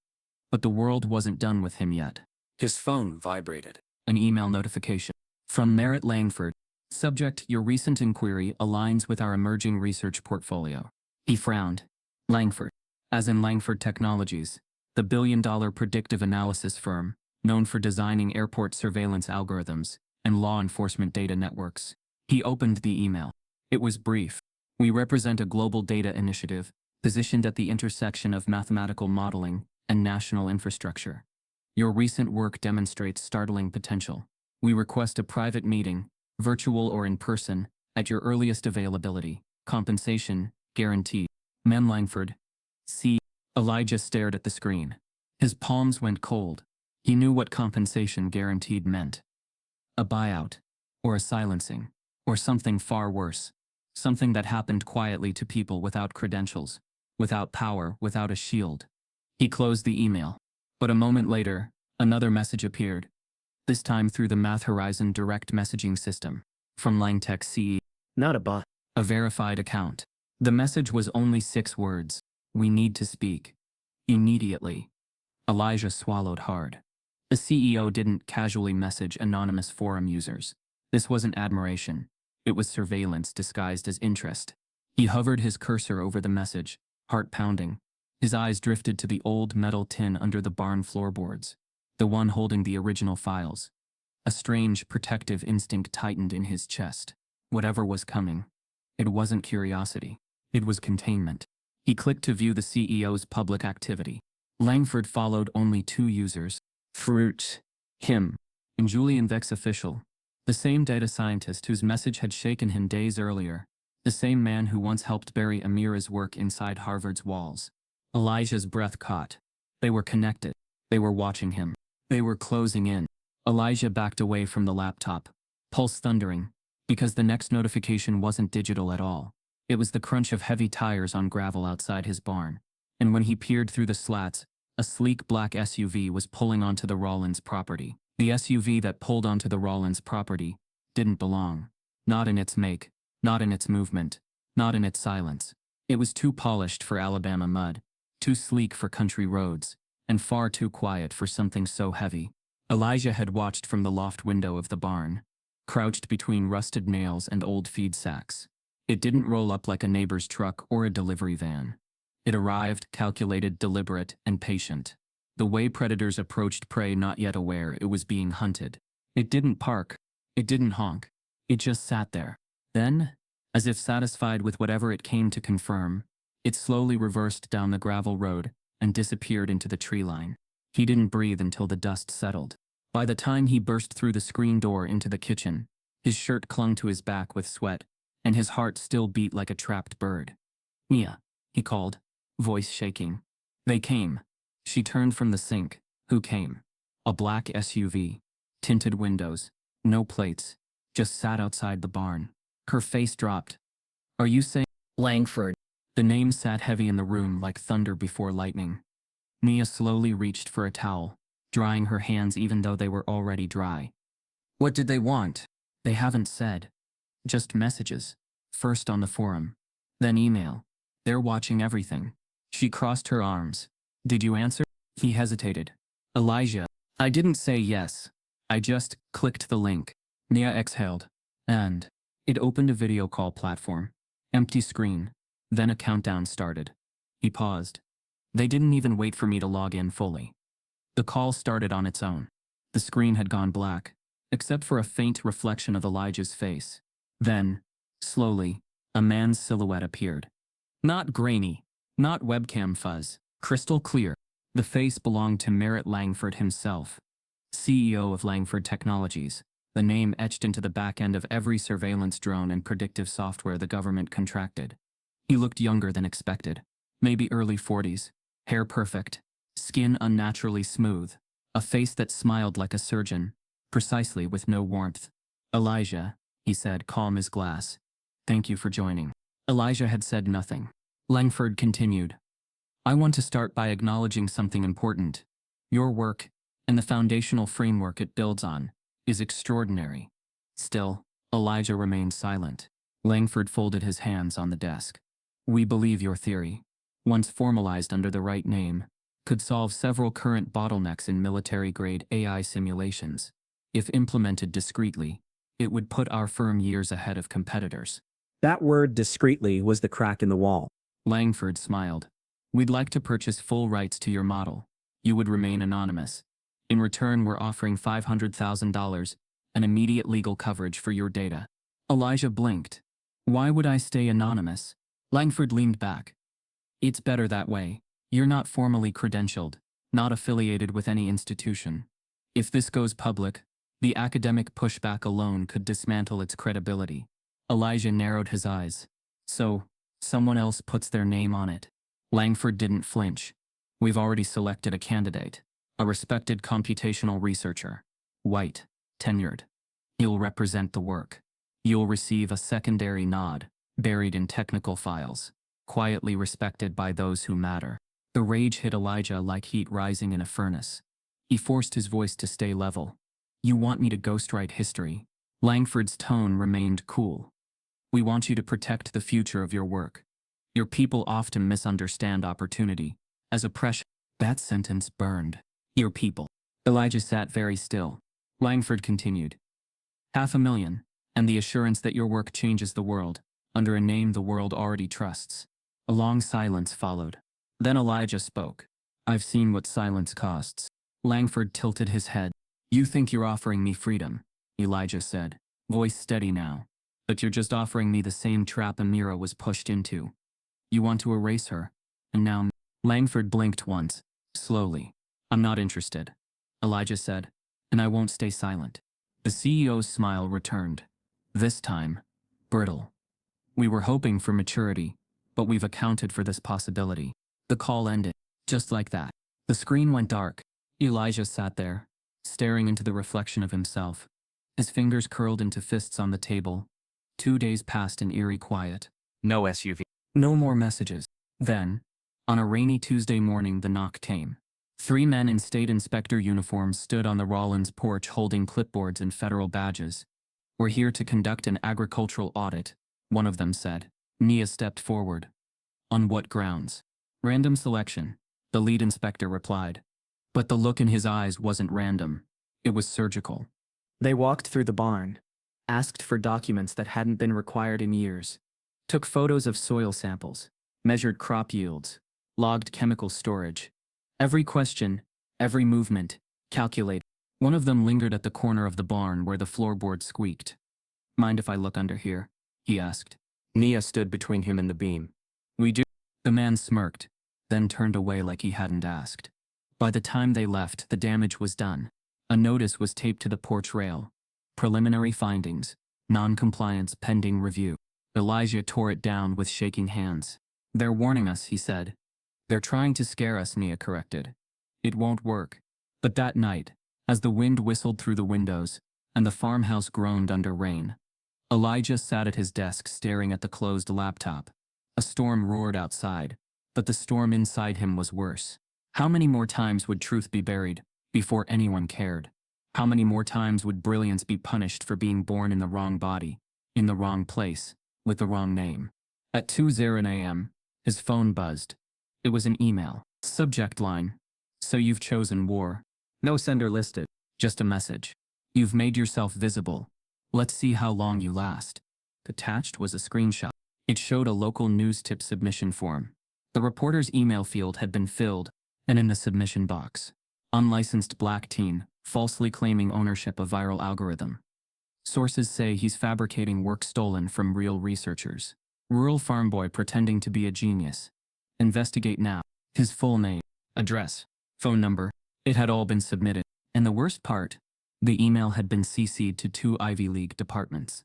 But the world wasn't done with him yet. His phone vibrated. An email notification. From Merritt Langford. Subject: Your recent inquiry aligns with our emerging research portfolio. He frowned. Langford. As in Langford Technologies, the billion-dollar predictive analysis firm, known for designing airport surveillance algorithms and law enforcement data networks. He opened the email. It was brief. "We represent a global data initiative positioned at the intersection of mathematical modeling and national infrastructure. Your recent work demonstrates startling potential. We request a private meeting, virtual or in person, at your earliest availability. Compensation guaranteed." Men Langford. C. Elijah stared at the screen. His palms went cold. He knew what compensation guaranteed meant. A buyout. Or a silencing. Or something far worse. Something that happened quietly to people without credentials, without power, without a shield. He closed the email. But a moment later, another message appeared. This time through the Math Horizon direct messaging system. From Langtech CE. Not a bot. A verified account. The message was only 6 words. We need to speak. Immediately. Elijah swallowed hard. The CEO didn't casually message anonymous forum users. This wasn't admiration. It was surveillance disguised as interest. He hovered his cursor over the message, heart pounding. His eyes drifted to the old metal tin under the barn floorboards, the one holding the original files. A strange, protective instinct tightened in his chest. Whatever was coming. It wasn't curiosity. It was containment. He clicked to view the CEO's public activity. Langford followed only 2 users. Fruit. Him. And Julian Vex official. The same data scientist whose message had shaken him days earlier. The same man who once helped bury Amira's work inside Harvard's walls. Elijah's breath caught. They were connected. They were watching him. They were closing in. Elijah backed away from the laptop, pulse thundering, because the next notification wasn't digital at all. It was the crunch of heavy tires on gravel outside his barn. And when he peered through the slats, a sleek black SUV was pulling onto the Rollins property. The SUV that pulled onto the Rollins property didn't belong. Not in its make, not in its movement, not in its silence. It was too polished for Alabama mud, too sleek for country roads, and far too quiet for something so heavy. Elijah had watched from the loft window of the barn, crouched between rusted nails and old feed sacks. It didn't roll up like a neighbor's truck or a delivery van. It arrived, calculated, deliberate, and patient. The way predators approached prey not yet aware it was being hunted. It didn't park. It didn't honk. It just sat there. Then, as if satisfied with whatever it came to confirm, it slowly reversed down the gravel road and disappeared into the tree line. He didn't breathe until the dust settled. By the time he burst through the screen door into the kitchen, his shirt clung to his back with sweat, and his heart still beat like a trapped bird. "Mia," he called, voice shaking. They came. She turned from the sink. Who came? A black SUV. Tinted windows. No plates. Just sat outside the barn. Her face dropped. "Are you saying—" Langford. The name sat heavy in the room like thunder before lightning. Mia slowly reached for a towel, drying her hands even though they were already dry. "What did they want?" "They haven't said. Just messages. First on the forum. Then email. They're watching everything." She crossed her arms. "Did you answer?" He hesitated. "Elijah, I didn't say yes. I just clicked the link." Mia exhaled. And it opened a video call platform. Empty screen. Then a countdown started. He paused. They didn't even wait for me to log in fully. The call started on its own. The screen had gone black, except for a faint reflection of Elijah's face. Then, slowly, a man's silhouette appeared. Not grainy, not webcam fuzz, crystal clear. The face belonged to Merritt Langford himself, CEO of Langford Technologies, the name etched into the back end of every surveillance drone and predictive software the government contracted. He looked younger than expected, maybe early 40s, hair perfect, skin unnaturally smooth, a face that smiled like a surgeon, precisely with no warmth. "Elijah," he said, calm as glass. "Thank you for joining." Elijah had said nothing. Langford continued. "I want to start by acknowledging something important. Your work, and the foundational framework it builds on, is extraordinary." Still, Elijah remained silent. Langford folded his hands on the desk. "We believe your theory, once formalized under the right name, could solve several current bottlenecks in military-grade AI simulations. If implemented discreetly, it would put our firm years ahead of competitors." That word discreetly was the crack in the wall. Langford smiled. "We'd like to purchase full rights to your model. You would remain anonymous. In return, we're offering $500,000 and immediate legal coverage for your data." Elijah blinked. "Why would I stay anonymous?" Langford leaned back. "It's better that way. You're not formally credentialed, not affiliated with any institution. If this goes public, the academic pushback alone could dismantle its credibility." Elijah narrowed his eyes. "So, someone else puts their name on it." Langford didn't flinch. "We've already selected a candidate, a respected computational researcher. White, tenured. He'll represent the work. You'll receive a secondary nod, buried in technical files, quietly respected by those who matter." The rage hit Elijah like heat rising in a furnace. He forced his voice to stay level. "You want me to ghostwrite history, Langford's tone remained cool. We want you to protect the future of your work. Your people often misunderstand opportunity as oppression. That sentence burned. Your people. Elijah sat very still. Langford continued. 500,000, and the assurance that your work changes the world, under a name the world already trusts. A long silence followed. Then Elijah spoke. I've seen what silence costs. Langford tilted his head. You think you're offering me freedom, Elijah said, voice steady now. But you're just offering me the same trap Amira was pushed into. You want to erase her, and now… Langford blinked once, slowly. I'm not interested, Elijah said, and I won't stay silent. The CEO's smile returned. This time, brittle. We were hoping for maturity, but we've accounted for this possibility. The call ended, just like that. The screen went dark. Elijah sat there, staring into the reflection of himself. His fingers curled into fists on the table. 2 days passed in eerie quiet. No SUV. No more messages. Then, on a rainy Tuesday morning, the knock came. 3 men in state inspector uniforms stood on the Rollins porch holding clipboards and federal badges. We're here to conduct an agricultural audit, one of them said. Nia stepped forward. On what grounds? Random selection, the lead inspector replied. But the look in his eyes wasn't random. It was surgical. They walked through the barn, asked for documents that hadn't been required in years, took photos of soil samples, measured crop yields, logged chemical storage. Every question, every movement, calculated. One of them lingered at the corner of the barn where the floorboard squeaked. Mind if I look under here? He asked. Nia stood between him and the beam. We do. The man smirked, then turned away like he hadn't asked. By the time they left, the damage was done. A notice was taped to the porch rail. Preliminary findings. Non-compliance pending review. Elijah tore it down with shaking hands. They're warning us, he said. They're trying to scare us, Nia corrected. It won't work. But that night, as the wind whistled through the windows, and the farmhouse groaned under rain, Elijah sat at his desk staring at the closed laptop. A storm roared outside, but the storm inside him was worse. How many more times would truth be buried before anyone cared? How many more times would brilliance be punished for being born in the wrong body, in the wrong place, with the wrong name? At 2:00 a.m., his phone buzzed. It was an email. Subject line. So you've chosen war. No sender listed. Just a message. You've made yourself visible. Let's see how long you last. Attached was a screenshot. It showed a local news tip submission form. The reporter's email field had been filled, and in the submission box, unlicensed black teen, falsely claiming ownership of viral algorithm. Sources say he's fabricating work stolen from real researchers. Rural farm boy pretending to be a genius. Investigate now. His full name, address, phone number. It had all been submitted. And the worst part, the email had been CC'd to 2 Ivy League departments.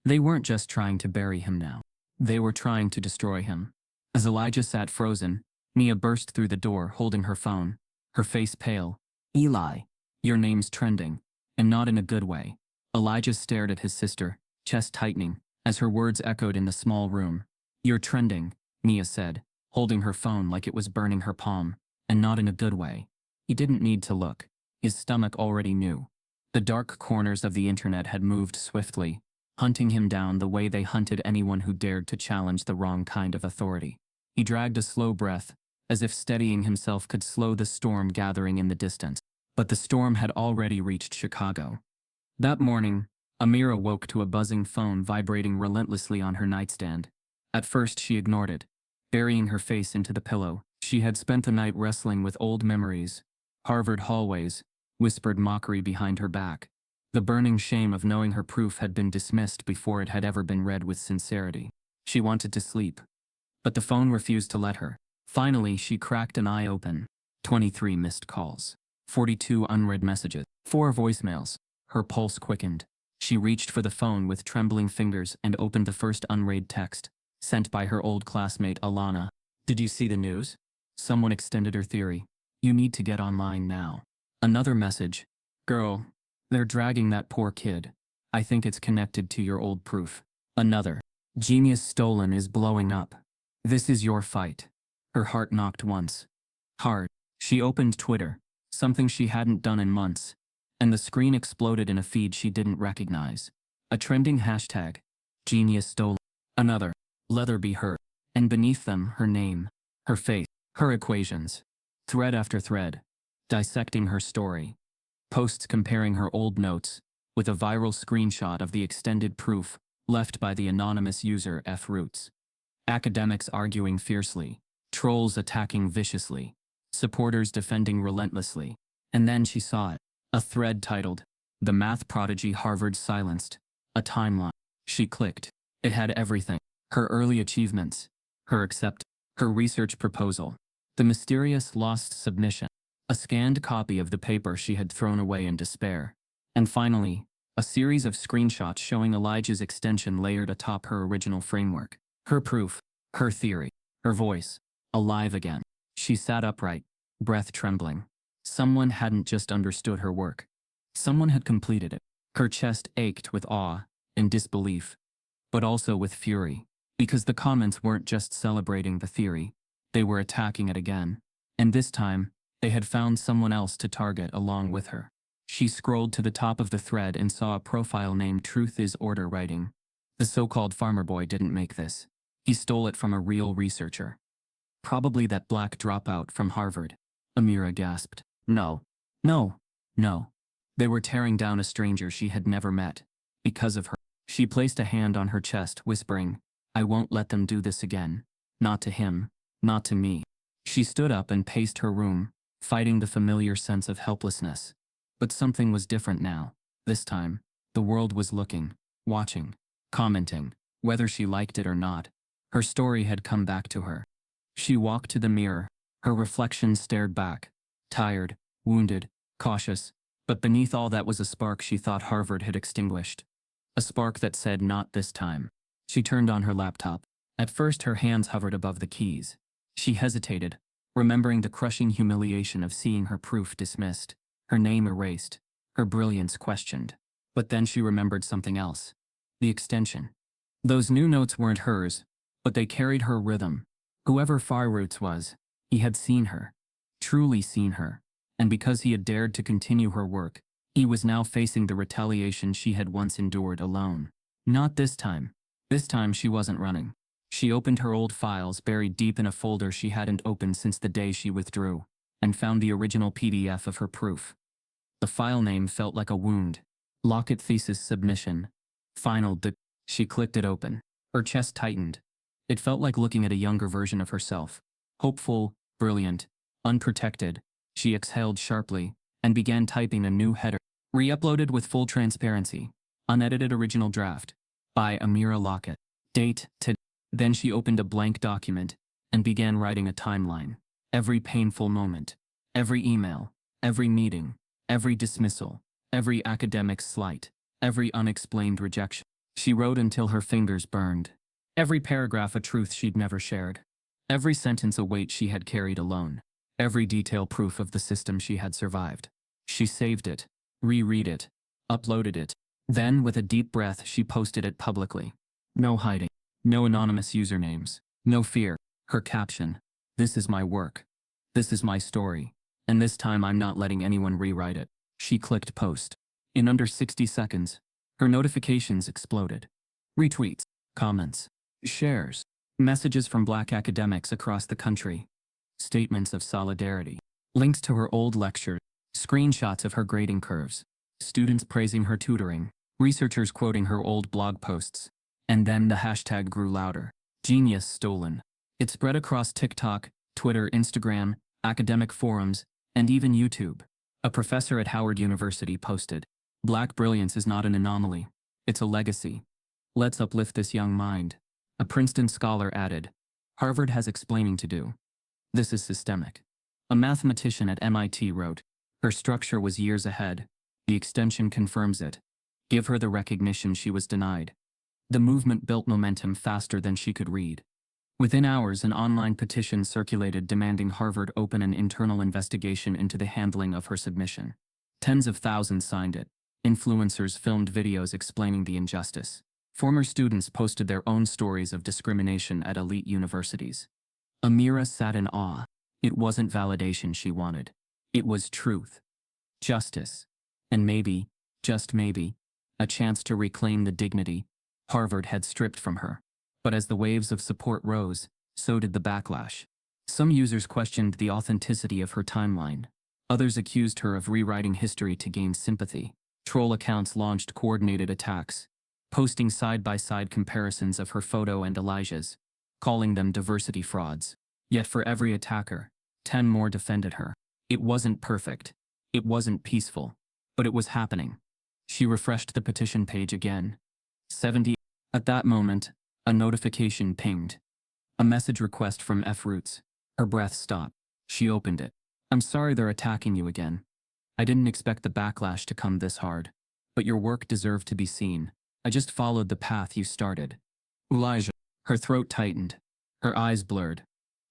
They weren't just trying to bury him now. They were trying to destroy him. As Elijah sat frozen, Nia burst through the door holding her phone, her face pale. Eli, your name's trending, and not in a good way. Elijah stared at his sister, chest tightening, as her words echoed in the small room. You're trending, Nia said, holding her phone like it was burning her palm, and not in a good way. He didn't need to look. His stomach already knew. The dark corners of the internet had moved swiftly, hunting him down the way they hunted anyone who dared to challenge the wrong kind of authority. He dragged a slow breath, as if steadying himself could slow the storm gathering in the distance. But the storm had already reached Chicago. That morning, Amira woke to a buzzing phone vibrating relentlessly on her nightstand. At first she ignored it, burying her face into the pillow. She had spent the night wrestling with old memories, Harvard hallways, whispered mockery behind her back. The burning shame of knowing her proof had been dismissed before it had ever been read with sincerity. She wanted to sleep, but the phone refused to let her. Finally, she cracked an eye open. 23 missed calls, 42 unread messages, 4 voicemails. Her pulse quickened. She reached for the phone with trembling fingers and opened the first unread text, sent by her old classmate Alana. Did you see the news? Someone extended her theory. You need to get online now. Another message. Girl, they're dragging that poor kid. I think it's connected to your old proof. Another. Genius stolen is blowing up. This is your fight. Her heart knocked once. Hard. She opened Twitter, something she hadn't done in months, and the screen exploded in a feed she didn't recognize. A trending hashtag. Genius stolen. Another. Leather be hurt. And beneath them, her name, her face, her equations. Thread after thread. Dissecting her story. Posts comparing her old notes, with a viral screenshot of the extended proof left by the anonymous user F-Roots. Academics arguing fiercely. Trolls attacking viciously. Supporters defending relentlessly. And then she saw it. A thread titled, "The Math Prodigy Harvard Silenced." A timeline. She clicked. It had everything. Her early achievements. Her acceptance. Her research proposal. The mysterious lost submission. A scanned copy of the paper she had thrown away in despair. And finally, a series of screenshots showing Elijah's extension layered atop her original framework. Her proof. Her theory. Her voice. Alive again. She sat upright, breath trembling. Someone hadn't just understood her work. Someone had completed it. Her chest ached with awe and disbelief, but also with fury, because the comments weren't just celebrating the theory, they were attacking it again. And this time, they had found someone else to target along with her. She scrolled to the top of the thread and saw a profile named Truth is Order writing. The so-called farmer boy didn't make this. He stole it from a real researcher. Probably that black dropout from Harvard. Amira gasped. No. No. No. They were tearing down a stranger she had never met. Because of her. She placed a hand on her chest, whispering, "I won't let them do this again. Not to him. Not to me." She stood up and paced her room, fighting the familiar sense of helplessness. But something was different now. This time, the world was looking, watching, commenting, whether she liked it or not. Her story had come back to her. She walked to the mirror. Her reflection stared back. Tired, wounded, cautious, but beneath all that was a spark she thought Harvard had extinguished. A spark that said, "Not this time." She turned on her laptop. At first her hands hovered above the keys. She hesitated, remembering the crushing humiliation of seeing her proof dismissed, her name erased, her brilliance questioned. But then she remembered something else. The extension. Those new notes weren't hers, but they carried her rhythm. Whoever F-Roots was, he had seen her. Truly seen her. And because he had dared to continue her work, he was now facing the retaliation she had once endured alone. Not this time. This time she wasn't running. She opened her old files buried deep in a folder she hadn't opened since the day she withdrew, and found the original PDF of her proof. The file name felt like a wound. Lockett Thesis Submission. Final. She clicked it open. Her chest tightened. It felt like looking at a younger version of herself. Hopeful, brilliant, unprotected. She exhaled sharply, and began typing a new header. Re-uploaded with full transparency. Unedited original draft. By Amira Lockett. Date, today. Then she opened a blank document, and began writing a timeline. Every painful moment. Every email. Every meeting. Every dismissal. Every academic slight. Every unexplained rejection. She wrote until her fingers burned. Every paragraph a truth she'd never shared. Every sentence a weight she had carried alone. Every detail proof of the system she had survived. She saved it, reread it, uploaded it. Then, with a deep breath, she posted it publicly. No hiding. No anonymous usernames. No fear. Her caption. "This is my work. This is my story. And this time I'm not letting anyone rewrite it." She clicked post. In under 60 seconds, her notifications exploded. Retweets, comments, shares, messages from Black academics across the country. Statements of solidarity. Links to her old lectures. Screenshots of her grading curves. Students praising her tutoring. Researchers quoting her old blog posts. And then the hashtag grew louder. Genius stolen. It spread across TikTok, Twitter, Instagram, academic forums, and even YouTube. A professor at Howard University posted, "Black brilliance is not an anomaly. It's a legacy. Let's uplift this young mind." A Princeton scholar added, "Harvard has explaining to do. This is systemic." A mathematician at MIT wrote, "Her structure was years ahead. The extension confirms it. Give her the recognition she was denied." The movement built momentum faster than she could read. Within hours, an online petition circulated demanding Harvard open an internal investigation into the handling of her submission. Tens of thousands signed it. Influencers filmed videos explaining the injustice. Former students posted their own stories of discrimination at elite universities. Amira sat in awe. It wasn't validation she wanted. It was truth. Justice. And maybe, just maybe, a chance to reclaim the dignity Harvard had stripped from her. But as the waves of support rose, so did the backlash. Some users questioned the authenticity of her timeline. Others accused her of rewriting history to gain sympathy. Troll accounts launched coordinated attacks, posting side-by-side comparisons of her photo and Elijah's, calling them diversity frauds. Yet for every attacker, 10 more defended her. It wasn't perfect. It wasn't peaceful. But it was happening. She refreshed the petition page again. 70. At that moment, a notification pinged. A message request from F-Roots. Her breath stopped. She opened it. I'm sorry they're attacking you again. I didn't expect the backlash to come this hard. But your work deserved to be seen. I just followed the path you started. Elijah. Her throat tightened. Her eyes blurred.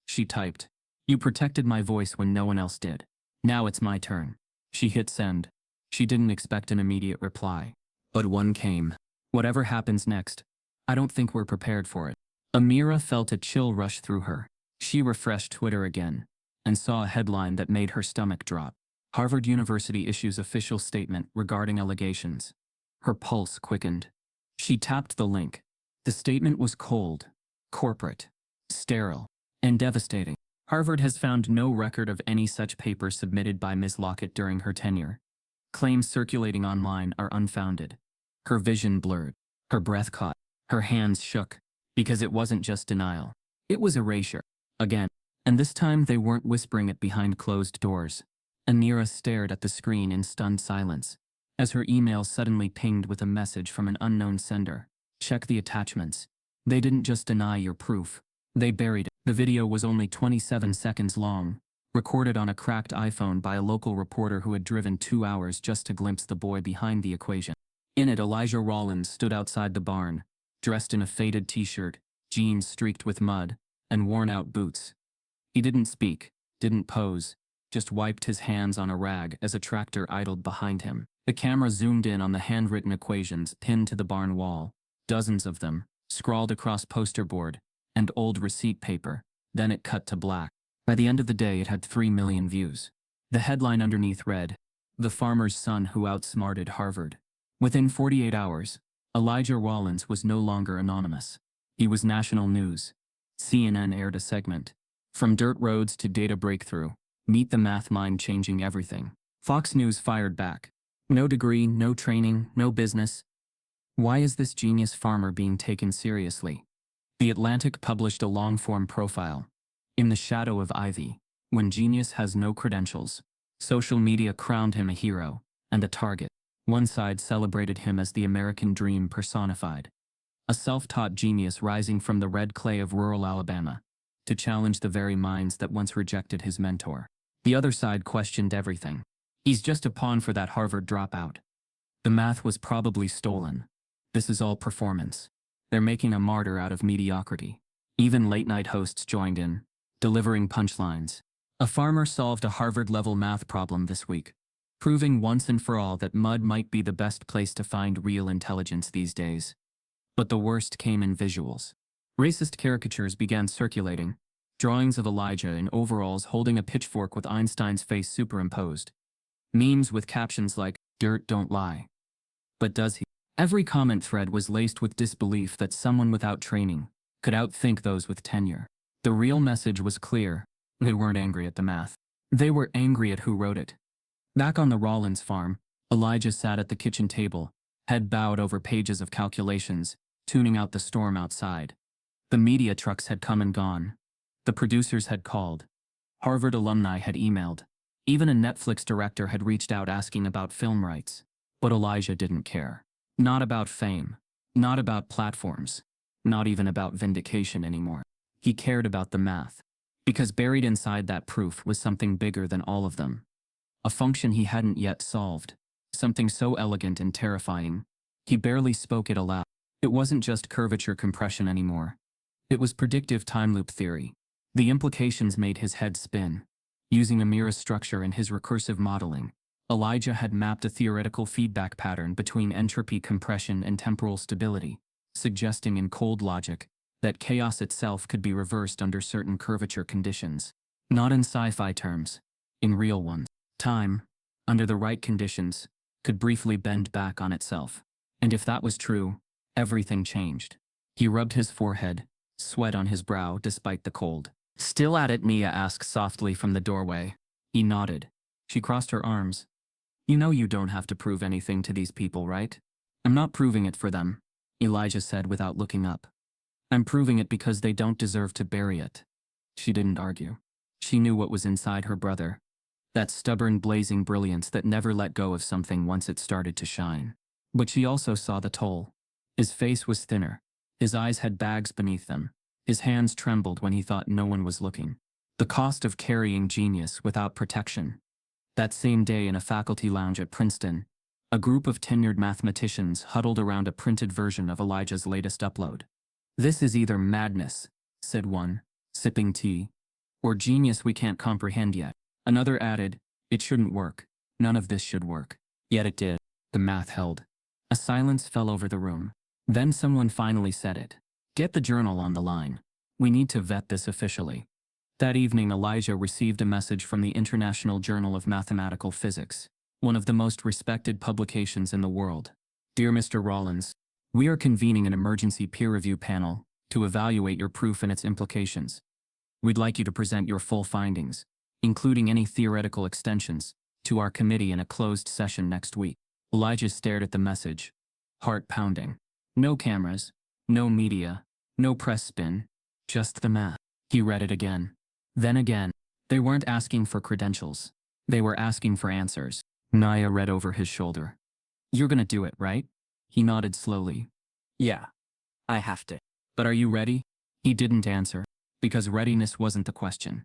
She typed. You protected my voice when no one else did. Now it's my turn. She hit send. She didn't expect an immediate reply. But one came. Whatever happens next, I don't think we're prepared for it. Amira felt a chill rush through her. She refreshed Twitter again and saw a headline that made her stomach drop. Harvard University issues official statement regarding allegations. Her pulse quickened. She tapped the link. The statement was cold, corporate, sterile, and devastating. Harvard has found no record of any such paper submitted by Ms. Lockett during her tenure. Claims circulating online are unfounded. Her vision blurred. Her breath caught. Her hands shook. Because it wasn't just denial. It was erasure. Again. And this time they weren't whispering it behind closed doors. Amira stared at the screen in stunned silence, as her email suddenly pinged with a message from an unknown sender. Check the attachments. They didn't just deny your proof. They buried it. The video was only 27 seconds long, recorded on a cracked iPhone by a local reporter who had driven 2 hours just to glimpse the boy behind the equation. In it, Elijah Rollins stood outside the barn, dressed in a faded t-shirt, jeans streaked with mud, and worn-out boots. He didn't speak, didn't pose, just wiped his hands on a rag as a tractor idled behind him. The camera zoomed in on the handwritten equations pinned to the barn wall, dozens of them, scrawled across poster board and old receipt paper. Then it cut to black. By the end of the day, it had 3 million views. The headline underneath read, "The Farmer's Son Who Outsmarted Harvard." Within 48 hours, Elijah Rollins was no longer anonymous. He was national news. CNN aired a segment. From dirt roads to data breakthrough, meet the math mind changing everything. Fox News fired back. No degree, no training, no business. Why is this genius farmer being taken seriously? The Atlantic published a long-form profile. In the shadow of ivy, when genius has no credentials, social media crowned him a hero and a target. One side celebrated him as the American dream personified. A self-taught genius rising from the red clay of rural Alabama to challenge the very minds that once rejected his mentor. The other side questioned everything. He's just a pawn for that Harvard dropout. The math was probably stolen. This is all performance. They're making a martyr out of mediocrity. Even late-night hosts joined in, delivering punchlines. A farmer solved a Harvard-level math problem this week, proving once and for all that mud might be the best place to find real intelligence these days. But the worst came in visuals. Racist caricatures began circulating, drawings of Elijah in overalls holding a pitchfork with Einstein's face superimposed. Memes with captions like, "Dirt don't lie. But does he?" Every comment thread was laced with disbelief that someone without training could outthink those with tenure. The real message was clear. They weren't angry at the math. They were angry at who wrote it. Back on the Rollins farm, Elijah sat at the kitchen table, head bowed over pages of calculations, tuning out the storm outside. The media trucks had come and gone. The producers had called. Harvard alumni had emailed. Even a Netflix director had reached out asking about film rights. But Elijah didn't care. Not about fame. Not about platforms. Not even about vindication anymore. He cared about the math. Because buried inside that proof was something bigger than all of them. A function he hadn't yet solved. Something so elegant and terrifying, he barely spoke it aloud. It wasn't just curvature compression anymore. It was predictive time loop theory. The implications made his head spin. Using Amira's structure and his recursive modeling, Elijah had mapped a theoretical feedback pattern between entropy compression and temporal stability, suggesting in cold logic that chaos itself could be reversed under certain curvature conditions. Not in sci-fi terms, in real ones. Time, under the right conditions, could briefly bend back on itself. And if that was true, everything changed. He rubbed his forehead, sweat on his brow despite the cold. "Still at it?" Mia asked softly from the doorway. He nodded. She crossed her arms. "You know you don't have to prove anything to these people, right?" "I'm not proving it for them," Elijah said without looking up. "I'm proving it because they don't deserve to bury it." She didn't argue. She knew what was inside her brother. That stubborn, blazing brilliance that never let go of something once it started to shine. But she also saw the toll. His face was thinner. His eyes had bags beneath them. His hands trembled when he thought no one was looking. The cost of carrying genius without protection. That same day in a faculty lounge at Princeton, a group of tenured mathematicians huddled around a printed version of Elijah's latest upload. "This is either madness," said one, sipping tea, "or genius we can't comprehend yet." Another added, "It shouldn't work. None of this should work." Yet it did. The math held. A silence fell over the room. Then someone finally said it. "Get the journal on the line. We need to vet this officially." That evening, Elijah received a message from the International Journal of Mathematical Physics, one of the most respected publications in the world. "Dear Mr. Rollins, we are convening an emergency peer review panel to evaluate your proof and its implications. We'd like you to present your full findings, including any theoretical extensions, to our committee in a closed session next week." Elijah stared at the message, heart pounding. No cameras, no media, no press spin, just the math. He read it again. Then again. They weren't asking for credentials. They were asking for answers. Naya read over his shoulder. "You're gonna do it, right?" He nodded slowly. Yeah, I have to. "But are you ready?" He didn't answer, because readiness wasn't the question.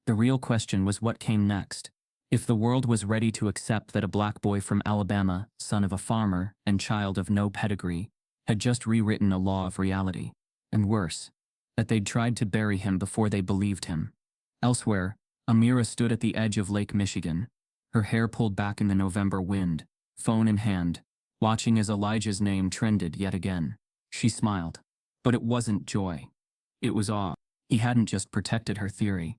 The real question was what came next. If the world was ready to accept that a black boy from Alabama, son of a farmer and child of no pedigree, had just rewritten a law of reality, and worse, that they'd tried to bury him before they believed him. Elsewhere, Amira stood at the edge of Lake Michigan, her hair pulled back in the November wind, phone in hand, watching as Elijah's name trended yet again. She smiled. But it wasn't joy. It was awe. He hadn't just protected her theory.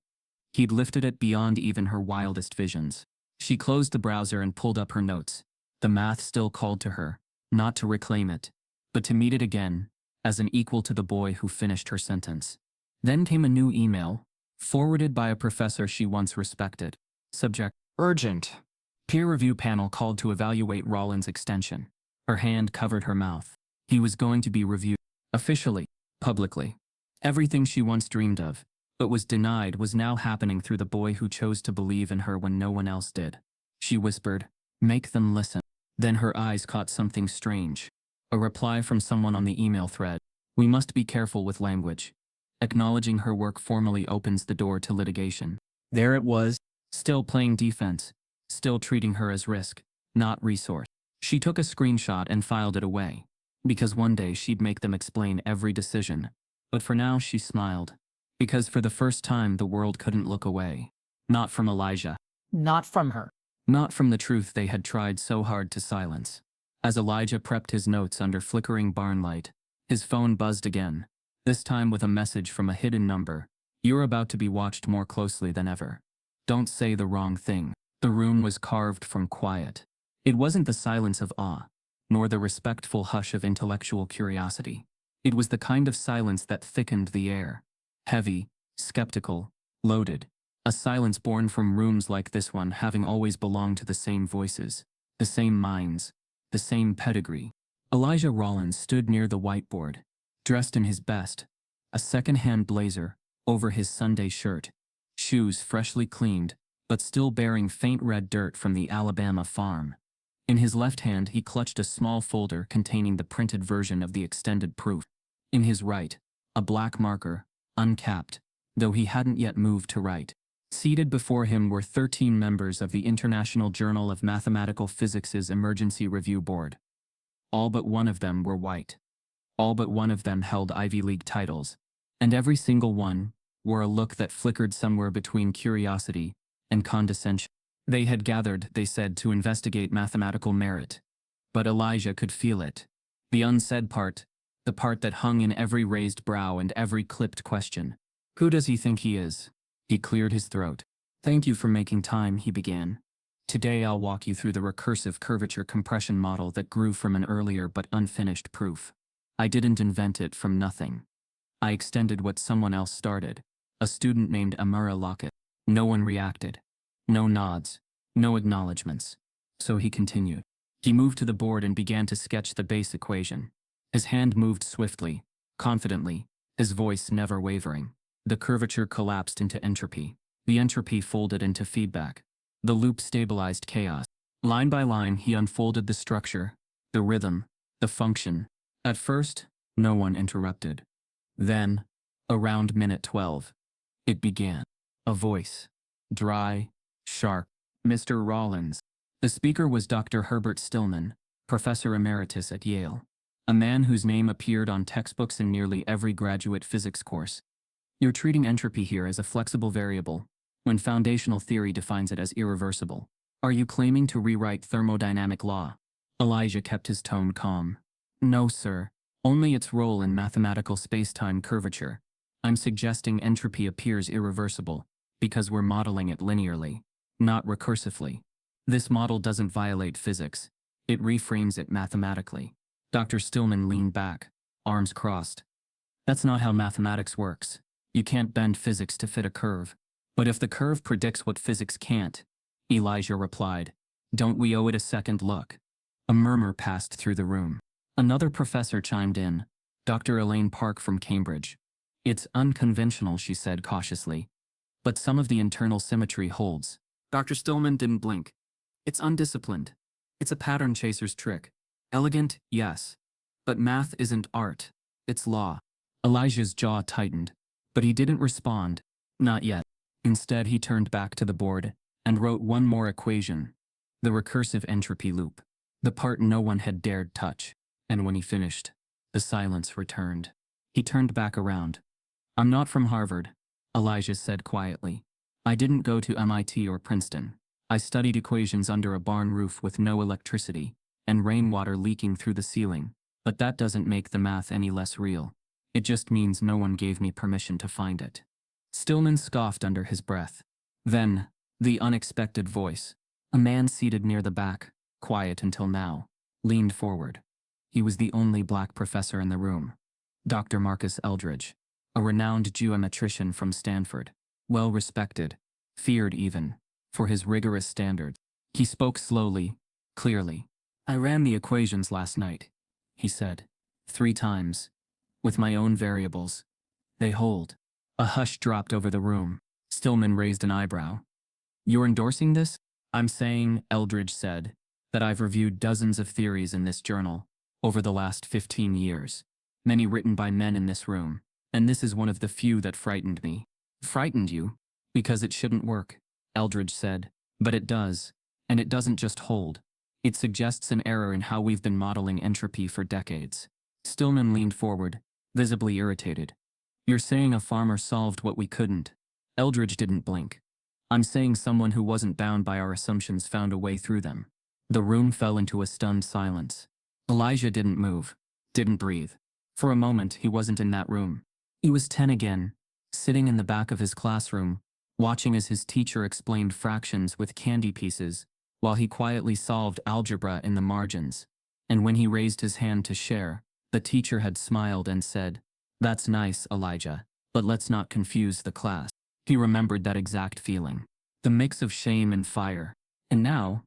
He'd lifted it beyond even her wildest visions. She closed the browser and pulled up her notes. The math still called to her, not to reclaim it, but to meet it again, as an equal to the boy who finished her sentence. Then came a new email, forwarded by a professor she once respected. Subject: urgent. Peer review panel called to evaluate Rollins' extension. Her hand covered her mouth. He was going to be reviewed. Officially. Publicly. Everything she once dreamed of, but was denied, was now happening through the boy who chose to believe in her when no one else did. She whispered, "Make them listen." Then her eyes caught something strange. A reply from someone on the email thread. "We must be careful with language. Acknowledging her work formally opens the door to litigation." There it was. Still playing defense. Still treating her as risk, not resource. She took a screenshot and filed it away, because one day she'd make them explain every decision. But for now she smiled, because for the first time the world couldn't look away. Not from Elijah. Not from her. Not from the truth they had tried so hard to silence. As Elijah prepped his notes under flickering barn light, his phone buzzed again, this time with a message from a hidden number. "You're about to be watched more closely than ever. Don't say the wrong thing." The room was carved from quiet. It wasn't the silence of awe, nor the respectful hush of intellectual curiosity. It was the kind of silence that thickened the air. Heavy, skeptical, loaded. A silence born from rooms like this one having always belonged to the same voices, the same minds, the same pedigree. Elijah Rollins stood near the whiteboard, dressed in his best, a second-hand blazer over his Sunday shirt, shoes freshly cleaned, but still bearing faint red dirt from the Alabama farm. In his left hand he clutched a small folder containing the printed version of the extended proof. In his right, a black marker, uncapped, though he hadn't yet moved to write. Seated before him were 13 members of the International Journal of Mathematical Physics' Emergency Review Board. All but one of them were white. All but one of them held Ivy League titles. And every single one wore a look that flickered somewhere between curiosity and condescension. They had gathered, they said, to investigate mathematical merit. But Elijah could feel it. The unsaid part, the part that hung in every raised brow and every clipped question. "Who does he think he is?" He cleared his throat. "Thank you for making time," he began. Today I'll walk you through the recursive curvature compression model that grew from an earlier but unfinished proof. I didn't invent it from nothing. I extended what someone else started, a student named Amira Lockett. No one reacted. No nods. No acknowledgements. So he continued. He moved to the board and began to sketch the base equation. His hand moved swiftly, confidently, his voice never wavering. The curvature collapsed into entropy. The entropy folded into feedback. The loop stabilized chaos. Line by line, he unfolded the structure, the rhythm, the function. At first, no one interrupted. Then, around minute 12, it began. A voice. Dry, sharp. Mr. Rollins. The speaker was Dr. Herbert Stillman, professor emeritus at Yale. A man whose name appeared on textbooks in nearly every graduate physics course. You're treating entropy here as a flexible variable, when foundational theory defines it as irreversible. Are you claiming to rewrite thermodynamic law? Elijah kept his tone calm. No, sir. Only its role in mathematical space-time curvature. I'm suggesting entropy appears irreversible, because we're modeling it linearly, not recursively. This model doesn't violate physics. It reframes it mathematically. Dr. Stillman leaned back, arms crossed. That's not how mathematics works. You can't bend physics to fit a curve. But if the curve predicts what physics can't, Elijah replied, don't we owe it a second look? A murmur passed through the room. Another professor chimed in, Dr. Elaine Park from Cambridge. It's unconventional, she said cautiously. But some of the internal symmetry holds. Dr. Stillman didn't blink. It's undisciplined. It's a pattern chaser's trick. Elegant, yes. But math isn't art. It's law. Elijah's jaw tightened. But he didn't respond. Not yet. Instead, he turned back to the board and wrote one more equation. The recursive entropy loop. The part no one had dared touch. And when he finished, the silence returned. He turned back around. I'm not from Harvard, Elijah said quietly. I didn't go to MIT or Princeton. I studied equations under a barn roof with no electricity, and rainwater leaking through the ceiling. But that doesn't make the math any less real. It just means no one gave me permission to find it. Stillman scoffed under his breath. Then, the unexpected voice. A man seated near the back, quiet until now, leaned forward. He was the only black professor in the room. Dr. Marcus Eldridge, a renowned geometrician from Stanford, well respected, feared even, for his rigorous standards. He spoke slowly, clearly. I ran the equations last night, he said, 3 times, with my own variables. They hold. A hush dropped over the room. Stillman raised an eyebrow. You're endorsing this? I'm saying, Eldridge said, that I've reviewed dozens of theories in this journal over the last 15 years, many written by men in this room, and this is one of the few that frightened me. Frightened you? Because it shouldn't work, Eldridge said. But it does, and it doesn't just hold. It suggests an error in how we've been modeling entropy for decades. Stillman leaned forward, visibly irritated. You're saying a farmer solved what we couldn't. Eldridge didn't blink. I'm saying someone who wasn't bound by our assumptions found a way through them. The room fell into a stunned silence. Elijah didn't move, didn't breathe. For a moment, he wasn't in that room. He was 10 again, sitting in the back of his classroom, watching as his teacher explained fractions with candy pieces, while he quietly solved algebra in the margins. And when he raised his hand to share, the teacher had smiled and said, That's nice, Elijah, but let's not confuse the class. He remembered that exact feeling. The mix of shame and fire. And now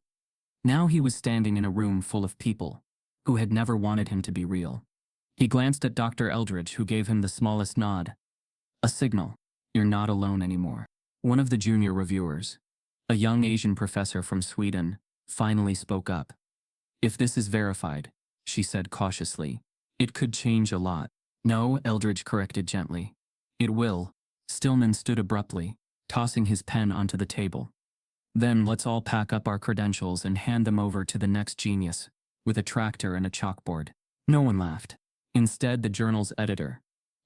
he was standing in a room full of people who had never wanted him to be real. He glanced at Dr. Eldridge, who gave him the smallest nod. A signal. You're not alone anymore. One of the junior reviewers, a young Asian professor from Sweden, finally spoke up. If this is verified, she said cautiously, it could change a lot. No, Eldridge corrected gently. It will. Stillman stood abruptly, tossing his pen onto the table. Then let's all pack up our credentials and hand them over to the next genius, with a tractor and a chalkboard. No one laughed. Instead, the journal's editor,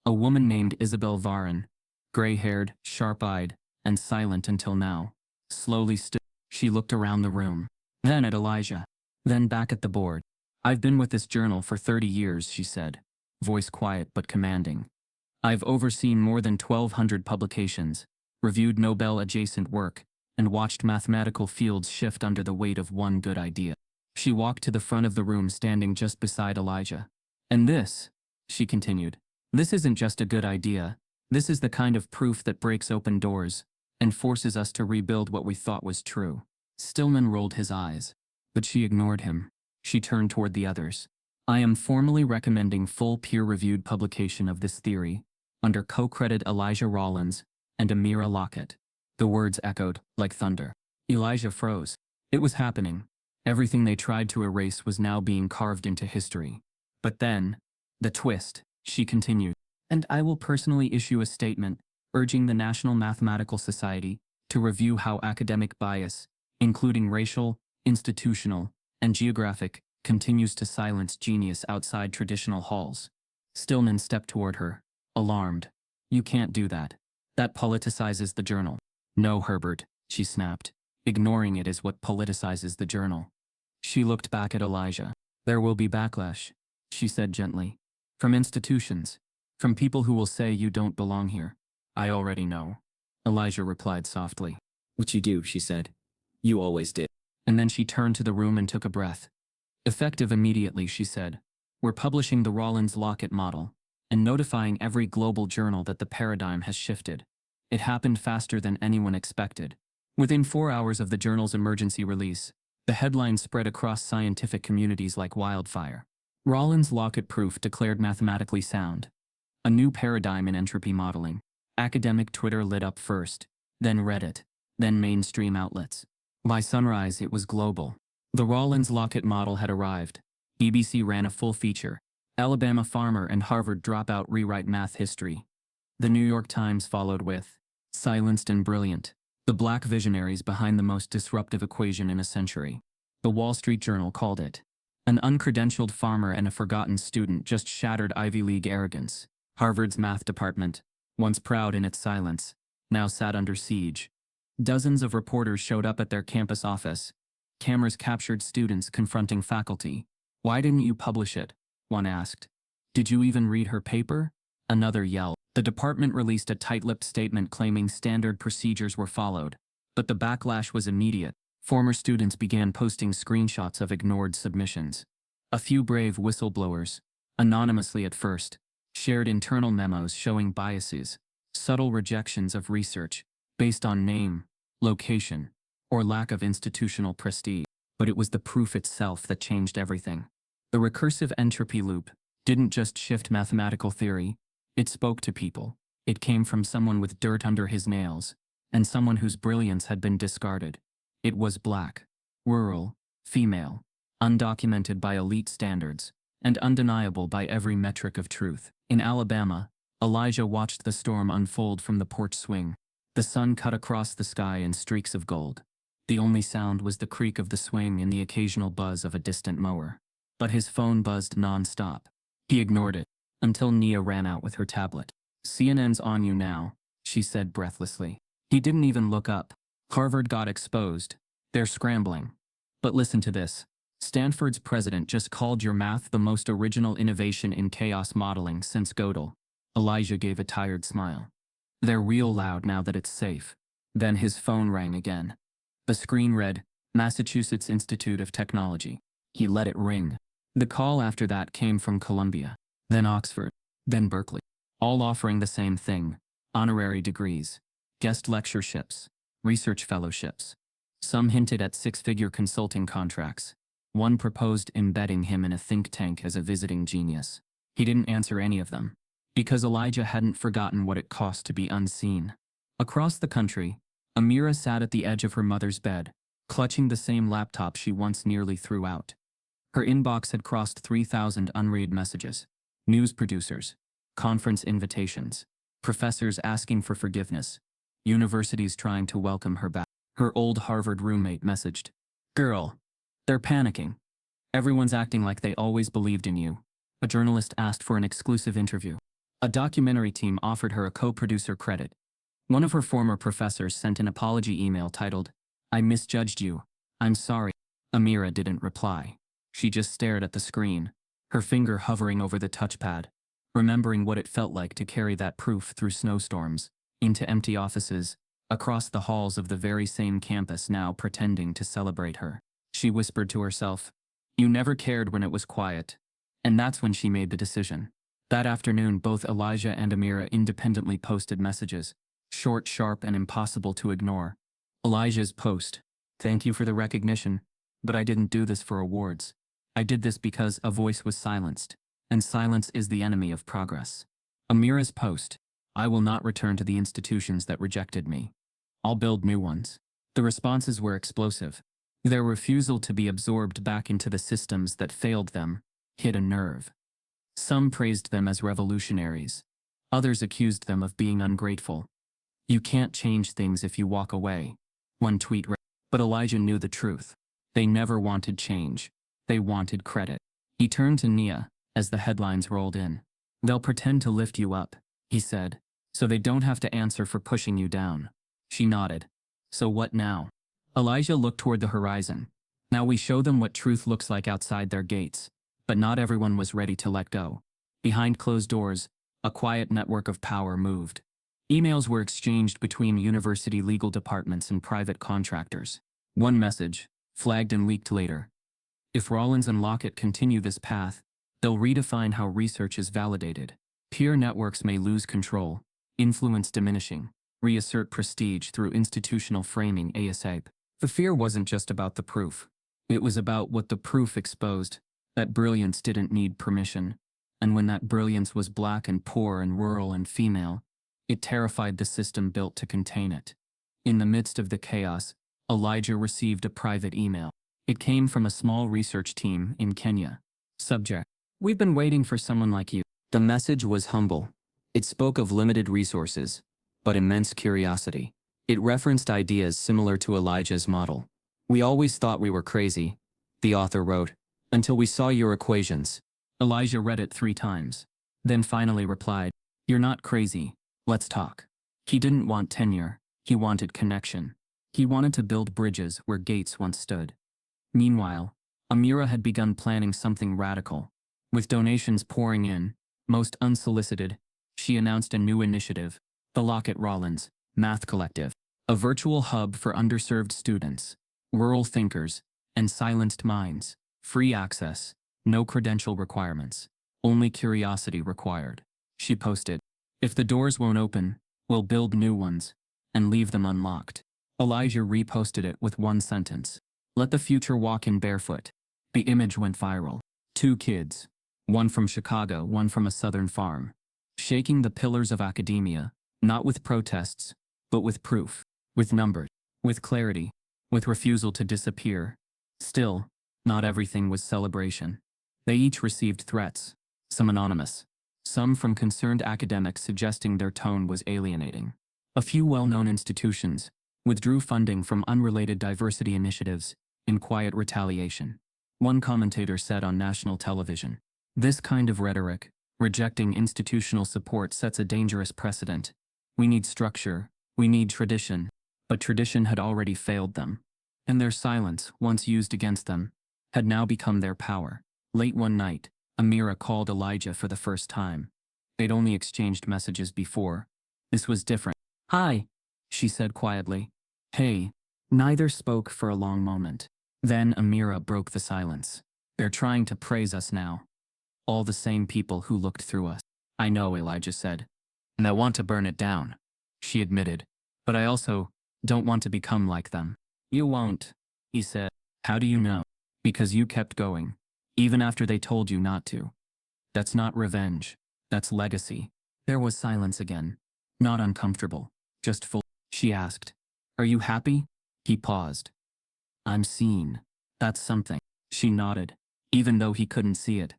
a woman named Isabel Varin, gray-haired, sharp-eyed, and silent until now, slowly stood. She looked around the room, then at Elijah, then back at the board. I've been with this journal for 30 years, she said, voice quiet but commanding. I've overseen more than 1,200 publications, reviewed Nobel-adjacent work, and watched mathematical fields shift under the weight of one good idea. She walked to the front of the room, standing just beside Elijah. "And this," she continued, "this isn't just a good idea. This is the kind of proof that breaks open doors and forces us to rebuild what we thought was true." Stillman rolled his eyes, but she ignored him. She turned toward the others. "I am formally recommending full peer-reviewed publication of this theory under co-credit Elijah Rollins and Amira Lockett." The words echoed like thunder. Elijah froze. It was happening. Everything they tried to erase was now being carved into history. But then, the twist, she continued. "And I will personally issue a statement urging the National Mathematical Society to review how academic bias, including racial, institutional, and geographic, continues to silence genius outside traditional halls." Stillman stepped toward her, alarmed. "You can't do that. That politicizes the journal." "No, Herbert," she snapped. "Ignoring it is what politicizes the journal." She looked back at Elijah. "There will be backlash," she said gently. "From institutions. From people who will say you don't belong here." "I already know," Elijah replied softly. What you do, she said. You always did. And then she turned to the room and took a breath. "Effective immediately," she said. "We're publishing the Rollins-Lockett model and notifying every global journal that the paradigm has shifted." It happened faster than anyone expected. Within 4 hours of the journal's emergency release, the headline spread across scientific communities like wildfire. "Rollins-Lockett proof declared mathematically sound. A new paradigm in entropy modeling." Academic Twitter lit up first, then Reddit, then mainstream outlets. By sunrise, it was global. The Rollins-Lockett model had arrived. BBC ran a full feature. Alabama farmer and Harvard dropout rewrite math history. The New York Times followed with, "Silenced and brilliant. The black visionaries behind the most disruptive equation in a century." The Wall Street Journal called it, "An uncredentialed farmer and a forgotten student just shattered Ivy League arrogance." Harvard's math department, once proud in its silence, now sat under siege. Dozens of reporters showed up at their campus office. Cameras captured students confronting faculty. "Why didn't you publish it?" one asked. "Did you even read her paper?" Another yelled. The department released a tight-lipped statement claiming standard procedures were followed, but the backlash was immediate. Former students began posting screenshots of ignored submissions. A few brave whistleblowers, anonymously at first, shared internal memos showing biases, subtle rejections of research based on name, location, or lack of institutional prestige. But it was the proof itself that changed everything. The recursive entropy loop didn't just shift mathematical theory, it spoke to people. It came from someone with dirt under his nails, and someone whose brilliance had been discarded. It was black, rural, female, undocumented by elite standards, and undeniable by every metric of truth. In Alabama, Elijah watched the storm unfold from the porch swing. The sun cut across the sky in streaks of gold. The only sound was the creak of the swing and the occasional buzz of a distant mower. But his phone buzzed non-stop. He ignored it, until Nia ran out with her tablet. "CNN's on you now," she said breathlessly. He didn't even look up. "Harvard got exposed. They're scrambling. But listen to this. Stanford's president just called your math the most original innovation in chaos modeling since Gödel." Elijah gave a tired smile. "They're real loud now that it's safe." Then his phone rang again. The screen read, "Massachusetts Institute of Technology." He let it ring. The call after that came from Columbia, then Oxford, then Berkeley, all offering the same thing: honorary degrees, guest lectureships, research fellowships. Some hinted at six-figure consulting contracts. One proposed embedding him in a think tank as a visiting genius. He didn't answer any of them, because Elijah hadn't forgotten what it cost to be unseen. Across the country, Amira sat at the edge of her mother's bed, clutching the same laptop she once nearly threw out. Her inbox had crossed 3,000 unread messages. News producers, conference invitations, professors asking for forgiveness, universities trying to welcome her back. Her old Harvard roommate messaged, "Girl, they're panicking. Everyone's acting like they always believed in you." A journalist asked for an exclusive interview. A documentary team offered her a co-producer credit. One of her former professors sent an apology email titled, "I misjudged you. I'm sorry." Amira didn't reply. She just stared at the screen, her finger hovering over the touchpad, remembering what it felt like to carry that proof through snowstorms, into empty offices, across the halls of the very same campus now pretending to celebrate her. She whispered to herself, "You never cared when it was quiet." And that's when she made the decision. That afternoon, both Elijah and Amira independently posted messages, short, sharp, and impossible to ignore. Elijah's post: "Thank you for the recognition, but I didn't do this for awards. I did this because a voice was silenced, and silence is the enemy of progress." Amira's post: "I will not return to the institutions that rejected me. I'll build new ones." The responses were explosive. Their refusal to be absorbed back into the systems that failed them hit a nerve. Some praised them as revolutionaries. Others accused them of being ungrateful. "You can't change things if you walk away," one tweet read. But Elijah knew the truth. They never wanted change. They wanted credit. He turned to Nia as the headlines rolled in. "They'll pretend to lift you up," he said, "so they don't have to answer for pushing you down." She nodded. "So what now?" Elijah looked toward the horizon. "Now we show them what truth looks like outside their gates." But not everyone was ready to let go. Behind closed doors, a quiet network of power moved. Emails were exchanged between university legal departments and private contractors. One message, flagged and leaked later: "If Rollins and Lockett continue this path, they'll redefine how research is validated. Peer networks may lose control, influence diminishing, reassert prestige through institutional framing ASAP." The fear wasn't just about the proof. It was about what the proof exposed: that brilliance didn't need permission, and when that brilliance was black and poor and rural and female, it terrified the system built to contain it. In the midst of the chaos, Elijah received a private email. It came from a small research team in Kenya. Subject: "We've been waiting for someone like you." The message was humble. It spoke of limited resources, but immense curiosity. It referenced ideas similar to Elijah's model. "We always thought we were crazy," the author wrote, "until we saw your equations." Elijah read it 3 times, then finally replied, "You're not crazy. Let's talk." He didn't want tenure. He wanted connection. He wanted to build bridges where gates once stood. Meanwhile, Amira had begun planning something radical. With donations pouring in, most unsolicited, she announced a new initiative: the Lockett Rollins Math Collective, a virtual hub for underserved students, rural thinkers, and silenced minds. Free access, no credential requirements, only curiosity required. She posted, "If the doors won't open, we'll build new ones and leave them unlocked." Elijah reposted it with one sentence: "Let the future walk in barefoot." The image went viral. 2 kids, one from Chicago, one from a southern farm, shaking the pillars of academia, not with protests, but with proof, with numbers, with clarity, with refusal to disappear. Still, not everything was celebration. They each received threats, some anonymous, some from concerned academics suggesting their tone was alienating. A few well-known institutions withdrew funding from unrelated diversity initiatives in quiet retaliation. One commentator said on national television, "This kind of rhetoric, rejecting institutional support, sets a dangerous precedent. We need structure, we need tradition." But tradition had already failed them. And their silence, once used against them, had now become their power. Late one night, Amira called Elijah for the first time. They'd only exchanged messages before. This was different. "Hi," she said quietly. "Hey." Neither spoke for a long moment. Then Amira broke the silence. "They're trying to praise us now. All the same people who looked through us." "I know," Elijah said. "And I want to burn it down," she admitted. "But I also don't want to become like them." "You won't," he said. "How do you know?" "Because you kept going, even after they told you not to. That's not revenge. That's legacy." There was silence again. Not uncomfortable, just full. She asked, "Are you happy?" He paused. "I'm seen. That's something." She nodded, even though he couldn't see it.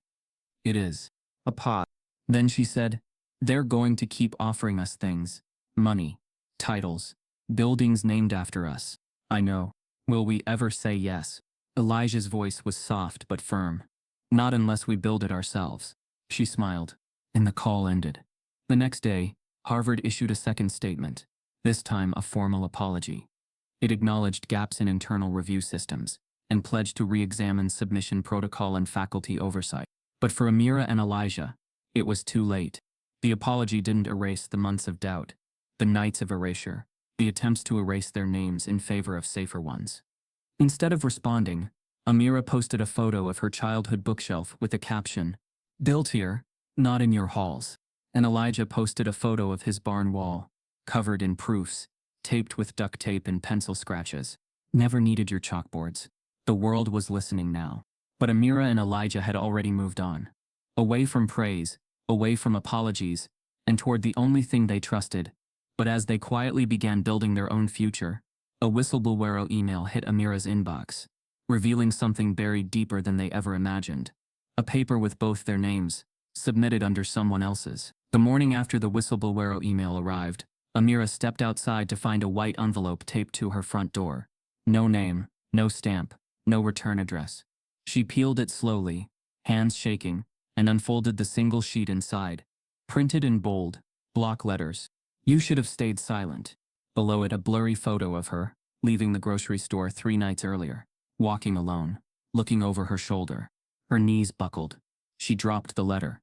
"It is." A pause. Then she said, "They're going to keep offering us things. Money, titles, buildings named after us. I know. Will we ever say yes?" Elijah's voice was soft but firm. "Not unless we build it ourselves." She smiled, and the call ended. The next day, Harvard issued a second statement, this time a formal apology. It acknowledged gaps in internal review systems and pledged to re-examine submission protocol and faculty oversight. But for Amira and Elijah, it was too late. The apology didn't erase the months of doubt, the nights of erasure, the attempts to erase their names in favor of safer ones. Instead of responding, Amira posted a photo of her childhood bookshelf with the caption, "Built here, not in your halls." And Elijah posted a photo of his barn wall, covered in proofs, taped with duct tape and pencil scratches. Never needed your chalkboards. The world was listening now. But Amira and Elijah had already moved on. Away from praise, away from apologies, and toward the only thing they trusted. But as they quietly began building their own future, a whistleblower email hit Amira's inbox, revealing something buried deeper than they ever imagined. A paper with both their names, submitted under someone else's. The morning after the whistleblower email arrived, Amira stepped outside to find a white envelope taped to her front door. No name, no stamp, no return address. She peeled it slowly, hands shaking, and unfolded the single sheet inside. Printed in bold, block letters. "You should have stayed silent." Below it, a blurry photo of her, leaving the grocery store 3 nights earlier, walking alone, looking over her shoulder. Her knees buckled. She dropped the letter.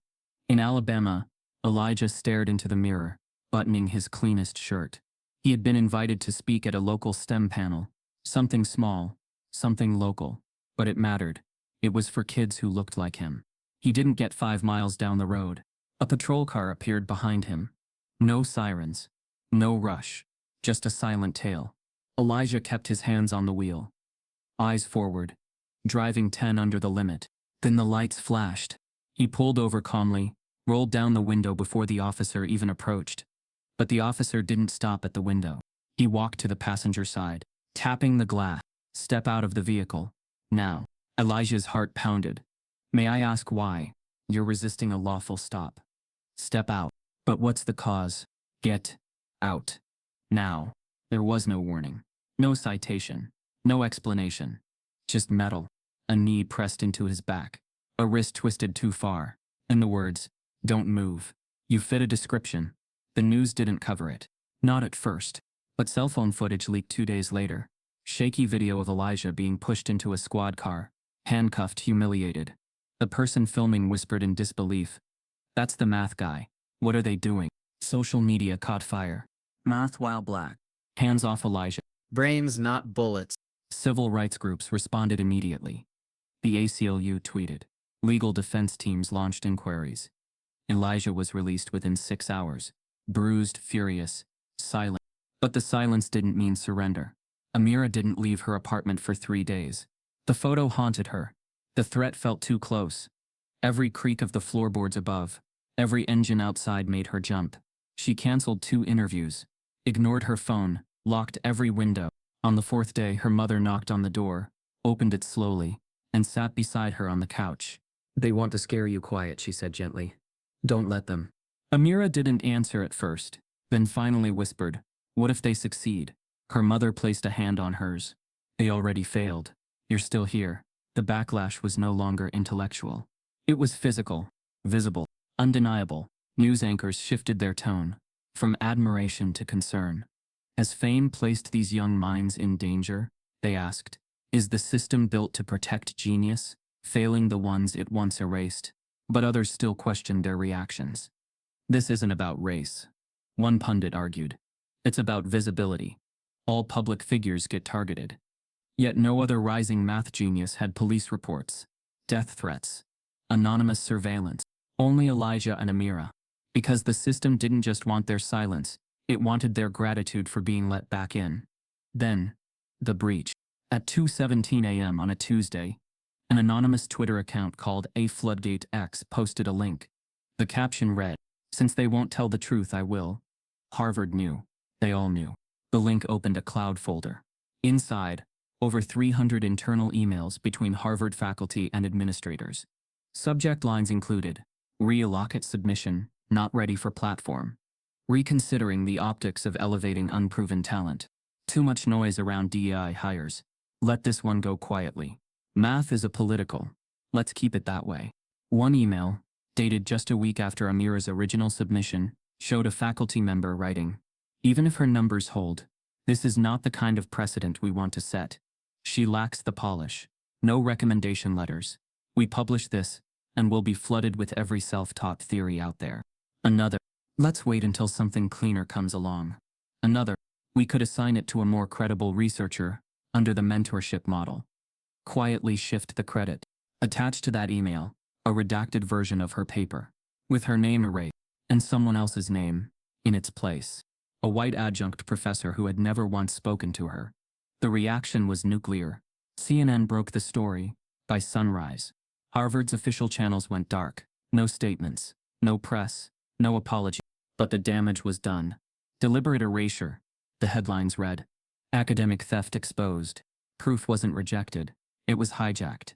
In Alabama, Elijah stared into the mirror, buttoning his cleanest shirt. He had been invited to speak at a local STEM panel. Something small, something local. But it mattered. It was for kids who looked like him. He didn't get 5 miles down the road. A patrol car appeared behind him. No sirens. No rush. Just a silent tail. Elijah kept his hands on the wheel. Eyes forward. Driving 10 under the limit. Then the lights flashed. He pulled over calmly, rolled down the window before the officer even approached. But the officer didn't stop at the window. He walked to the passenger side, tapping the glass. "Step out of the vehicle. Now." Elijah's heart pounded. "May I ask why? You're resisting a lawful stop." "Step out." "But what's the cause?" "Get out. Now." There was no warning. No citation. No explanation. Just metal. A knee pressed into his back. A wrist twisted too far. And the words, "Don't move." You fit a description. The news didn't cover it. Not at first. But cell phone footage leaked 2 days later. Shaky video of Elijah being pushed into a squad car. Handcuffed, humiliated. The person filming whispered in disbelief, "That's the math guy. What are they doing?" Social media caught fire. Math while black. "Hands off Elijah." Brains, not bullets. Civil rights groups responded immediately. The ACLU tweeted. Legal defense teams launched inquiries. Elijah was released within 6 hours. Bruised, furious, silent. But the silence didn't mean surrender. Amira didn't leave her apartment for 3 days. The photo haunted her. The threat felt too close. Every creak of the floorboards above, every engine outside made her jump. She canceled 2 interviews, ignored her phone, locked every window. On the 4th day, her mother knocked on the door, opened it slowly, and sat beside her on the couch. "They want to scare you quiet," she said gently. "Don't let them." Amira didn't answer at first, then finally whispered, "What if they succeed?" Her mother placed a hand on hers. "They already failed. You're still here." The backlash was no longer intellectual. It was physical, visible, undeniable. News anchors shifted their tone, from admiration to concern. Has fame placed these young minds in danger? They asked. Is the system built to protect genius, failing the ones it once erased? But others still questioned their reactions. This isn't about race, one pundit argued. It's about visibility. All public figures get targeted. Yet no other rising math genius had police reports, death threats, anonymous surveillance. Only Elijah and Amira. Because the system didn't just want their silence, it wanted their gratitude for being let back in. Then, the breach. At 2:17 a.m. on a Tuesday, an anonymous Twitter account called A Floodgate X posted a link. The caption read, "Since they won't tell the truth, I will." Harvard knew. They all knew. The link opened a cloud folder. Inside, over 300 internal emails between Harvard faculty and administrators. Subject lines included, Amira Lockett submission, not ready for platform. Reconsidering the optics of elevating unproven talent. Too much noise around DEI hires. Let this one go quietly. Math is a political. Let's keep it that way. One email, dated just a week after Amira's original submission, showed a faculty member writing, "Even if her numbers hold, this is not the kind of precedent we want to set. She lacks the polish. No recommendation letters. We publish this, and we'll be flooded with every self-taught theory out there." Another, "Let's wait until something cleaner comes along." Another, We could assign it to a more credible researcher under the mentorship model. Quietly shift the credit. Attached to that email, a redacted version of her paper, with her name erased, and someone else's name in its place. A white adjunct professor who had never once spoken to her. The reaction was nuclear. CNN broke the story by sunrise. Harvard's official channels went dark. No statements, no press, no apology. But the damage was done. Deliberate erasure, the headlines read. Academic theft exposed. Proof wasn't rejected. It was hijacked.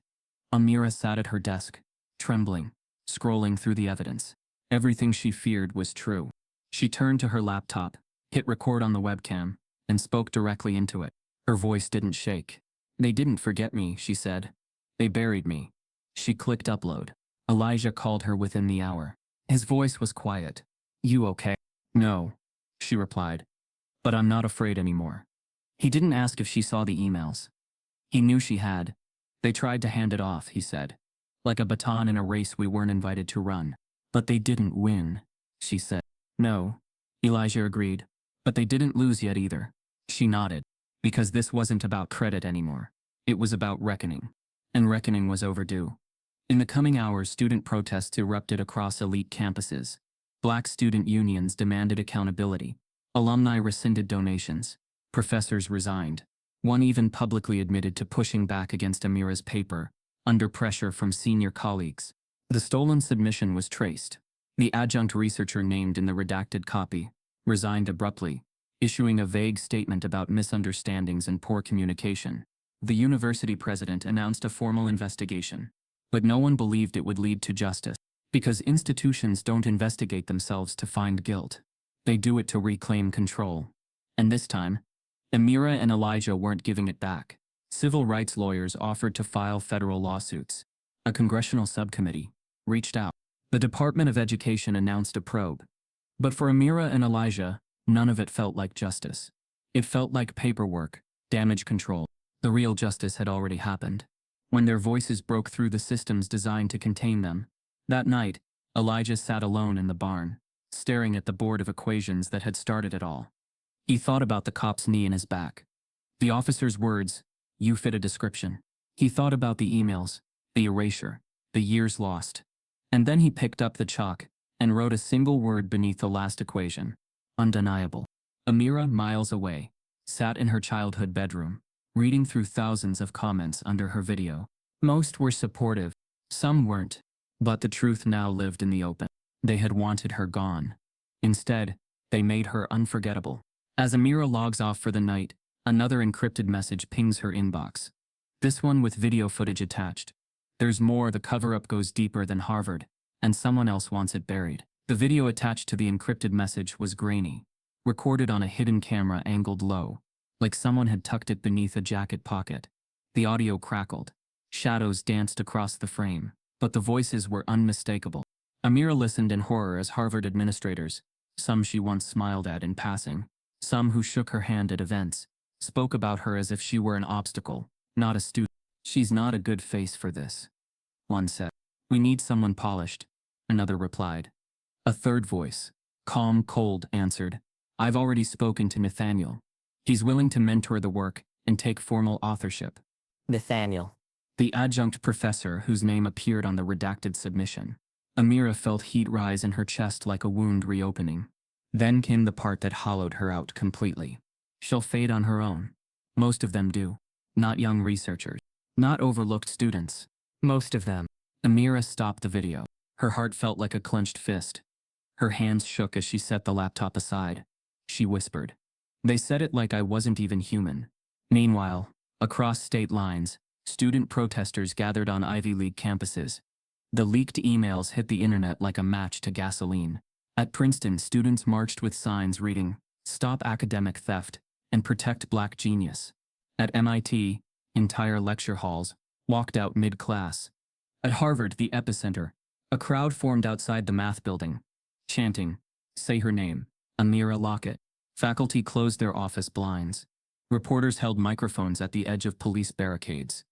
Amira sat at her desk, trembling, scrolling through the evidence. Everything she feared was true. She turned to her laptop, hit record on the webcam, and spoke directly into it. Her voice didn't shake. They didn't forget me, she said. They buried me. She clicked upload. Elijah called her within the hour. His voice was quiet. You okay? No, she replied. But I'm not afraid anymore. He didn't ask if she saw the emails. He knew she had. They tried to hand it off, he said. Like a baton in a race we weren't invited to run. But they didn't win, she said. No, Elijah agreed. But they didn't lose yet either. She nodded. Because this wasn't about credit anymore. It was about reckoning. And reckoning was overdue. In the coming hours, student protests erupted across elite campuses. Black student unions demanded accountability. Alumni rescinded donations. Professors resigned. One even publicly admitted to pushing back against Amira's paper, under pressure from senior colleagues. The stolen submission was traced. The adjunct researcher named in the redacted copy resigned abruptly, issuing a vague statement about misunderstandings and poor communication. The university president announced a formal investigation. But no one believed it would lead to justice, because institutions don't investigate themselves to find guilt. They do it to reclaim control. And this time, Amira and Elijah weren't giving it back. Civil rights lawyers offered to file federal lawsuits. A congressional subcommittee reached out. The Department of Education announced a probe. But for Amira and Elijah, none of it felt like justice. It felt like paperwork, damage control. The real justice had already happened. When their voices broke through the systems designed to contain them. That night, Elijah sat alone in the barn, staring at the board of equations that had started it all. He thought about the cop's knee in his back. The officer's words, "You fit a description." He thought about the emails, the erasure, the years lost. And then he picked up the chalk and wrote a single word beneath the last equation. Undeniable. Amira, miles away, sat in her childhood bedroom, reading through thousands of comments under her video. Most were supportive, some weren't. But the truth now lived in the open. They had wanted her gone. Instead, they made her unforgettable. As Amira logs off for the night, another encrypted message pings her inbox. This one with video footage attached. There's more, the cover-up goes deeper than Harvard, and someone else wants it buried. The video attached to the encrypted message was grainy, recorded on a hidden camera angled low, like someone had tucked it beneath a jacket pocket. The audio crackled. Shadows danced across the frame, but the voices were unmistakable. Amira listened in horror as Harvard administrators, some she once smiled at in passing, some who shook her hand at events, spoke about her as if she were an obstacle, not a student. She's not a good face for this, one said. We need someone polished, another replied. A third voice, calm, cold, answered. I've already spoken to Nathaniel. He's willing to mentor the work and take formal authorship. Nathaniel. The adjunct professor whose name appeared on the redacted submission. Amira felt heat rise in her chest like a wound reopening. Then came the part that hollowed her out completely. She'll fade on her own. Most of them do. Not young researchers. Not overlooked students. Most of them. Amira stopped the video. Her heart felt like a clenched fist. Her hands shook as she set the laptop aside. She whispered. They said it like I wasn't even human. Meanwhile, across state lines, student protesters gathered on Ivy League campuses. The leaked emails hit the internet like a match to gasoline. At Princeton, students marched with signs reading, "Stop academic theft," and "Protect Black Genius." At MIT, entire lecture halls walked out mid-class. At Harvard, the epicenter, a crowd formed outside the math building, chanting, "Say her name, Amira Lockett." Faculty closed their office blinds. Reporters held microphones at the edge of police barricades.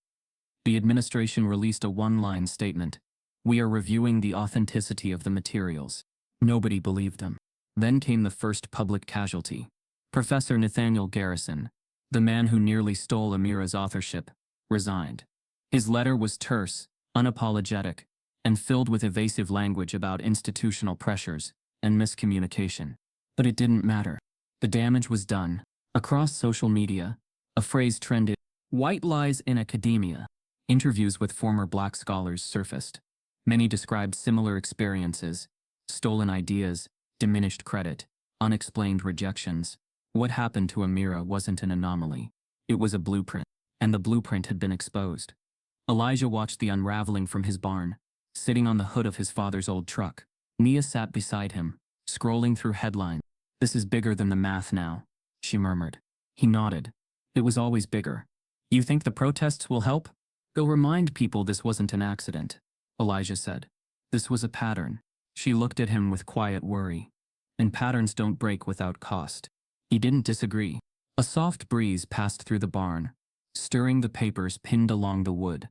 The administration released a one-line statement. We are reviewing the authenticity of the materials. Nobody believed them. Then came the first public casualty. Professor Nathaniel Garrison, the man who nearly stole Amira's authorship, resigned. His letter was terse, unapologetic, and filled with evasive language about institutional pressures and miscommunication. But it didn't matter. The damage was done. Across social media, a phrase trended: "White lies in academia." Interviews with former black scholars surfaced. Many described similar experiences: stolen ideas, diminished credit, unexplained rejections. What happened to Amira wasn't an anomaly. It was a blueprint, and the blueprint had been exposed. Elijah watched the unraveling from his barn, sitting on the hood of his father's old truck. Nia sat beside him, scrolling through headlines. "This is bigger than the math now," she murmured. He nodded. "It was always bigger. You think the protests will help?" "Go remind people this wasn't an accident," Elijah said. "This was a pattern." She looked at him with quiet worry. "And patterns don't break without cost." He didn't disagree. A soft breeze passed through the barn, stirring the papers pinned along the wood.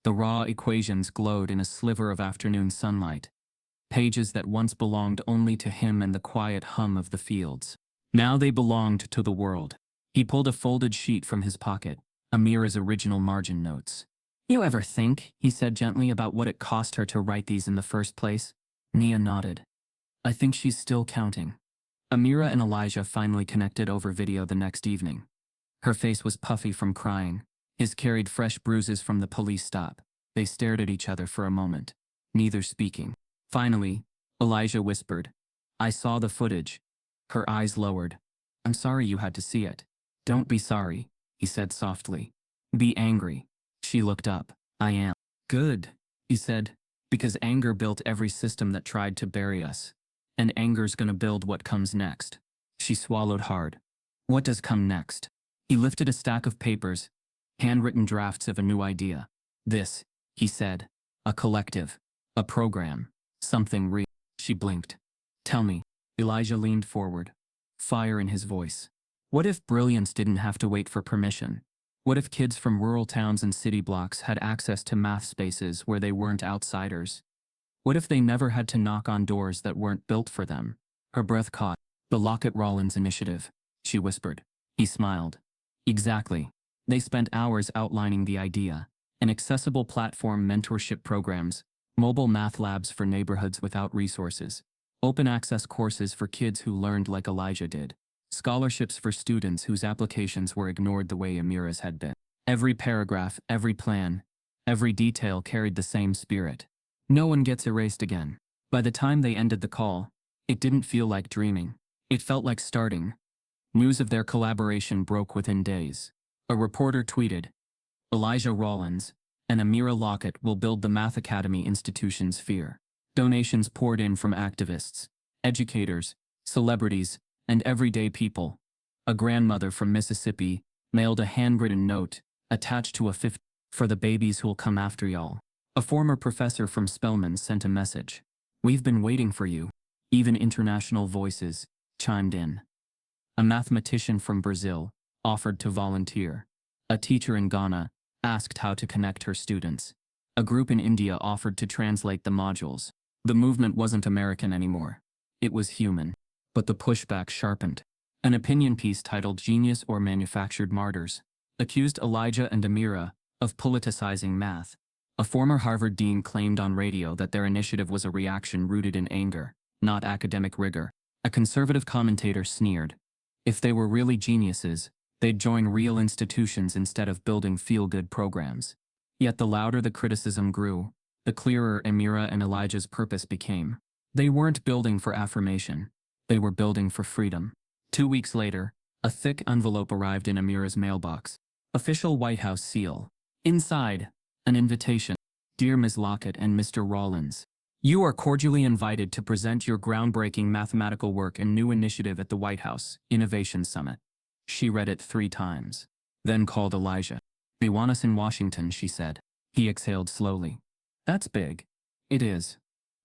The raw equations glowed in a sliver of afternoon sunlight. Pages that once belonged only to him and the quiet hum of the fields. Now they belonged to the world. He pulled a folded sheet from his pocket, Amira's original margin notes. "You ever think," he said gently, "about what it cost her to write these in the first place?" Nia nodded. "I think she's still counting." Amira and Elijah finally connected over video the next evening. Her face was puffy from crying. His carried fresh bruises from the police stop. They stared at each other for a moment, neither speaking. Finally, Elijah whispered, "I saw the footage." Her eyes lowered. "I'm sorry you had to see it." "Don't be sorry," he said softly. "Be angry." She looked up. "I am." "Good," he said, "because anger built every system that tried to bury us. And anger's gonna build what comes next." She swallowed hard. "What does come next?" He lifted a stack of papers, handwritten drafts of a new idea. "This," he said, "a collective, a program, something real." She blinked. "Tell me." Elijah leaned forward, fire in his voice. "What if brilliance didn't have to wait for permission? What if kids from rural towns and city blocks had access to math spaces where they weren't outsiders? What if they never had to knock on doors that weren't built for them?" Her breath caught. "The Lockett-Rollins Initiative," she whispered. He smiled. "Exactly." They spent hours outlining the idea: an accessible platform, mentorship programs, mobile math labs for neighborhoods without resources, open access courses for kids who learned like Elijah did, scholarships for students whose applications were ignored the way Amira's had been. Every paragraph, every plan, every detail carried the same spirit. No one gets erased again. By the time they ended the call, it didn't feel like dreaming. It felt like starting. News of their collaboration broke within days. A reporter tweeted, "Elijah Rollins and Amira Lockett will build the Math Academy institution's sphere." Donations poured in from activists, educators, celebrities, and everyday people. A grandmother from Mississippi mailed a handwritten note attached to a 50 "For the babies who'll come after y'all." A former professor from Spelman sent a message. "We've been waiting for you." Even international voices chimed in. A mathematician from Brazil offered to volunteer. A teacher in Ghana asked how to connect her students. A group in India offered to translate the modules. The movement wasn't American anymore. It was human. But the pushback sharpened. An opinion piece titled "Genius or Manufactured Martyrs" accused Elijah and Amira of politicizing math. A former Harvard dean claimed on radio that their initiative was a reaction rooted in anger, not academic rigor. A conservative commentator sneered. If they were really geniuses, they'd join real institutions instead of building feel-good programs. Yet the louder the criticism grew, the clearer Amira and Elijah's purpose became. They weren't building for affirmation. They were building for freedom. 2 weeks later, a thick envelope arrived in Amira's mailbox. Official White House seal. Inside, an invitation. "Dear Ms. Lockett and Mr. Rollins, you are cordially invited to present your groundbreaking mathematical work and new initiative at the White House Innovation Summit." She read it 3 times, then called Elijah. "They want us in Washington," she said. He exhaled slowly. "That's big." "It is.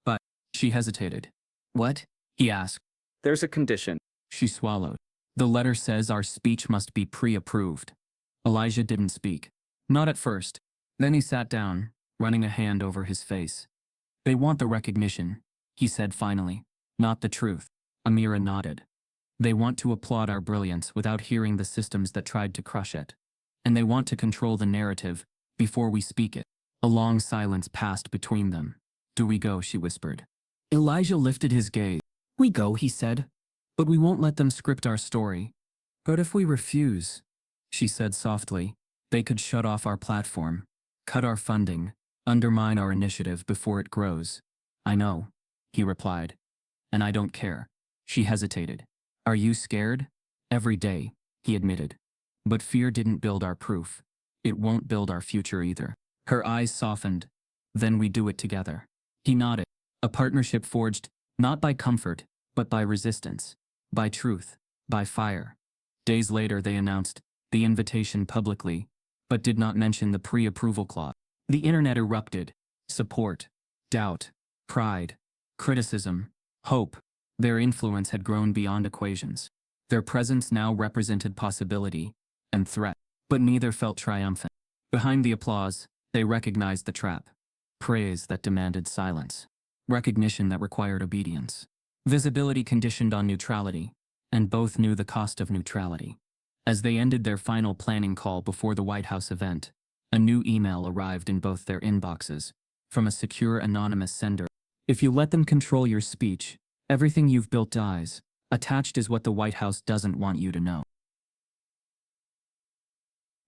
But," she hesitated. "What?" he asked. There's a condition. She swallowed. "The letter says our speech must be pre-approved." Elijah didn't speak. Not at first. Then he sat down, running a hand over his face. "They want the recognition," he said finally, "not the truth." Amira nodded. They want to applaud our brilliance without hearing the systems that tried to crush it. And they want to control the narrative before we speak it. A long silence passed between them. "Do we go?" she whispered. Elijah lifted his gaze. "We go," he said. "But we won't let them script our story." "But if we refuse," she said softly, "they could shut off our platform, cut our funding, undermine our initiative before it grows." "I know," he replied. "And I don't care." She hesitated. "Are you scared?" "Every day," he admitted. "But fear didn't build our proof. It won't build our future either." Her eyes softened. "Then we do it together." He nodded. A partnership forged, not by comfort, but by resistance, by truth, by fire. Days later they announced the invitation publicly, but did not mention the pre-approval clause. The internet erupted. Support, doubt, pride, criticism, hope. Their influence had grown beyond equations. Their presence now represented possibility and threat, but neither felt triumphant. Behind the applause, they recognized the trap. Praise that demanded silence. Recognition that required obedience. Visibility conditioned on neutrality, and both knew the cost of neutrality. As they ended their final planning call before the White House event, a new email arrived in both their inboxes, from a secure anonymous sender. "If you let them control your speech, everything you've built dies. Attached is what the White House doesn't want you to know."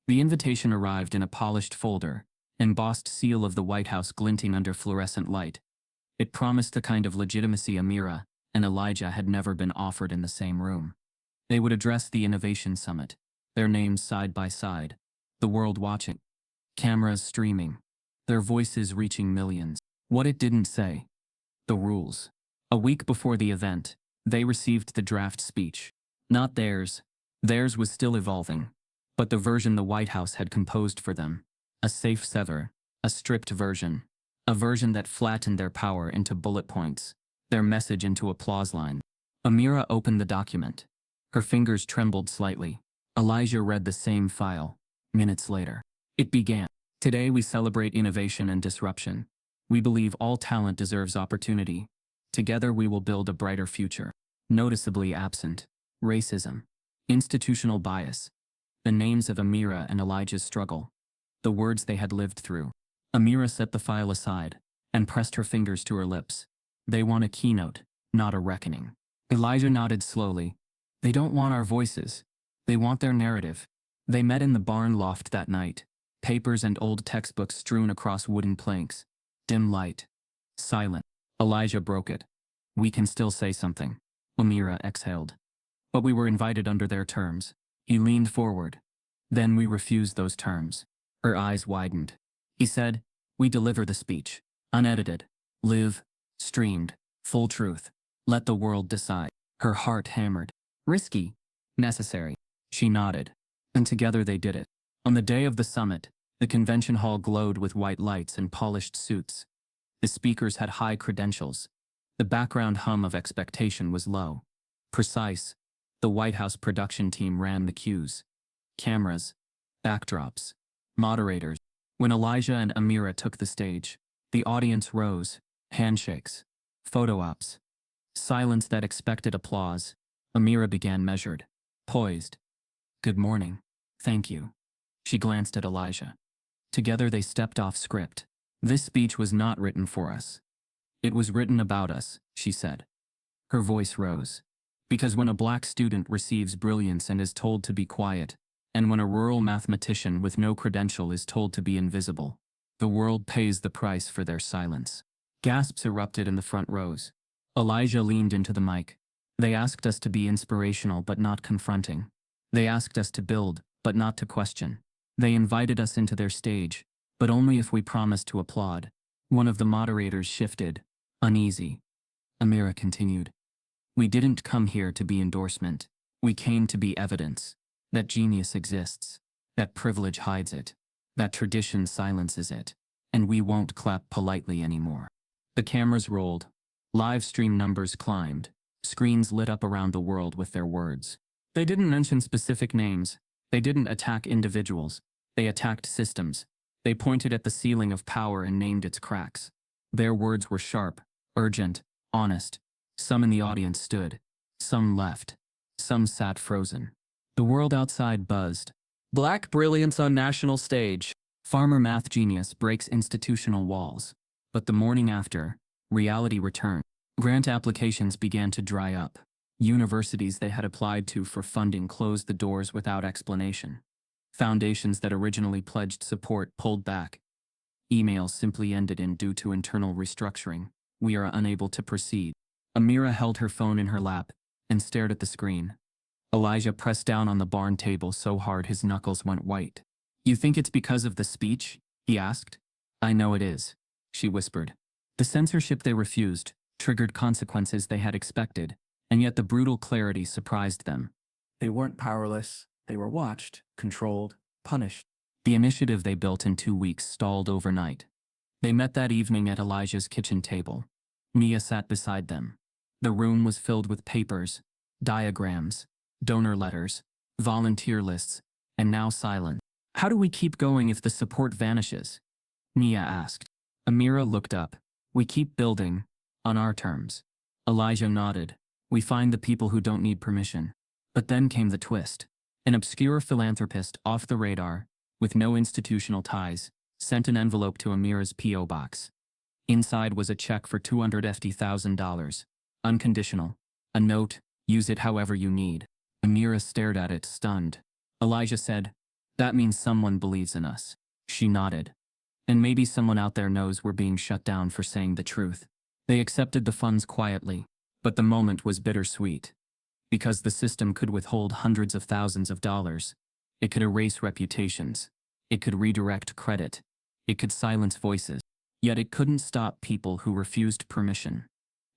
The invitation arrived in a polished folder, embossed seal of the White House glinting under fluorescent light. It promised the kind of legitimacy Amira and Elijah had never been offered in the same room. They would address the Innovation Summit, their names side by side, the world watching, cameras streaming, their voices reaching millions. What it didn't say. The rules. A week before the event, they received the draft speech. Not theirs. Theirs was still evolving. But the version the White House had composed for them. A safe sever. A stripped version. A version that flattened their power into bullet points, their message into applause line. Amira opened the document. Her fingers trembled slightly. Elijah read the same file. Minutes later. It began. "Today we celebrate innovation and disruption. We believe all talent deserves opportunity. Together we will build a brighter future." Noticeably absent. Racism. Institutional bias. The names of Amira and Elijah's struggle. The words they had lived through. Amira set the file aside and pressed her fingers to her lips. "They want a keynote, not a reckoning." Elijah nodded slowly. "They don't want our voices. They want their narrative." They met in the barn loft that night, papers and old textbooks strewn across wooden planks. Dim light. Silent. Elijah broke it. "We can still say something." Amira exhaled. "But we were invited under their terms." He leaned forward. "Then we refused those terms." Her eyes widened. He said, "We deliver the speech. Unedited. Live. Streamed. Full truth. Let the world decide." Her heart hammered. Risky. Necessary. She nodded. And together they did it. On the day of the summit, the convention hall glowed with white lights and polished suits. The speakers had high credentials. The background hum of expectation was low. Precise. The White House production team ran the cues. Cameras. Backdrops. Moderators. When Elijah and Amira took the stage, the audience rose. Handshakes. Photo ops. Silence that expected applause. Amira began measured. Poised. "Good morning. Thank you." She glanced at Elijah. Together they stepped off script. "This speech was not written for us. It was written about us," she said. Her voice rose. "Because when a black student receives brilliance and is told to be quiet, and when a rural mathematician with no credential is told to be invisible, the world pays the price for their silence." Gasps erupted in the front rows. Elijah leaned into the mic. "They asked us to be inspirational but not confronting. They asked us to build, but not to question. They invited us into their stage, but only if we promised to applaud." One of the moderators shifted, uneasy. Amira continued. "We didn't come here to be endorsement. We came to be evidence. That genius exists. That privilege hides it. That tradition silences it. And we won't clap politely anymore." The cameras rolled. Live stream numbers climbed. Screens lit up around the world with their words. They didn't mention specific names. They didn't attack individuals. They attacked systems. They pointed at the ceiling of power and named its cracks. Their words were sharp, urgent, honest. Some in the audience stood. Some left. Some sat frozen. The world outside buzzed. Black brilliance on national stage. Farmer math genius breaks institutional walls. But the morning after, reality returned. Grant applications began to dry up. Universities they had applied to for funding closed the doors without explanation. Foundations that originally pledged support pulled back. Emails simply ended in due to internal restructuring. We are unable to proceed. Amira held her phone in her lap and stared at the screen. Elijah pressed down on the barn table so hard his knuckles went white. You think it's because of the speech? He asked. I know it is, she whispered. The censorship they refused triggered consequences they had expected, and yet the brutal clarity surprised them. They weren't powerless. They were watched, controlled, punished. The initiative they built in 2 weeks stalled overnight. They met that evening at Elijah's kitchen table. Mia sat beside them. The room was filled with papers, diagrams, donor letters, volunteer lists, and now silence. How do we keep going if the support vanishes? Mia asked. Amira looked up. We keep building, on our terms. Elijah nodded. We find the people who don't need permission. But then came the twist. An obscure philanthropist off the radar, with no institutional ties, sent an envelope to Amira's P.O. box. Inside was a check for $250,000. Unconditional. A note, use it however you need. Amira stared at it, stunned. Elijah said, that means someone believes in us. She nodded. And maybe someone out there knows we're being shut down for saying the truth. They accepted the funds quietly, but the moment was bittersweet. Because the system could withhold hundreds of thousands of dollars. It could erase reputations. It could redirect credit. It could silence voices. Yet it couldn't stop people who refused permission.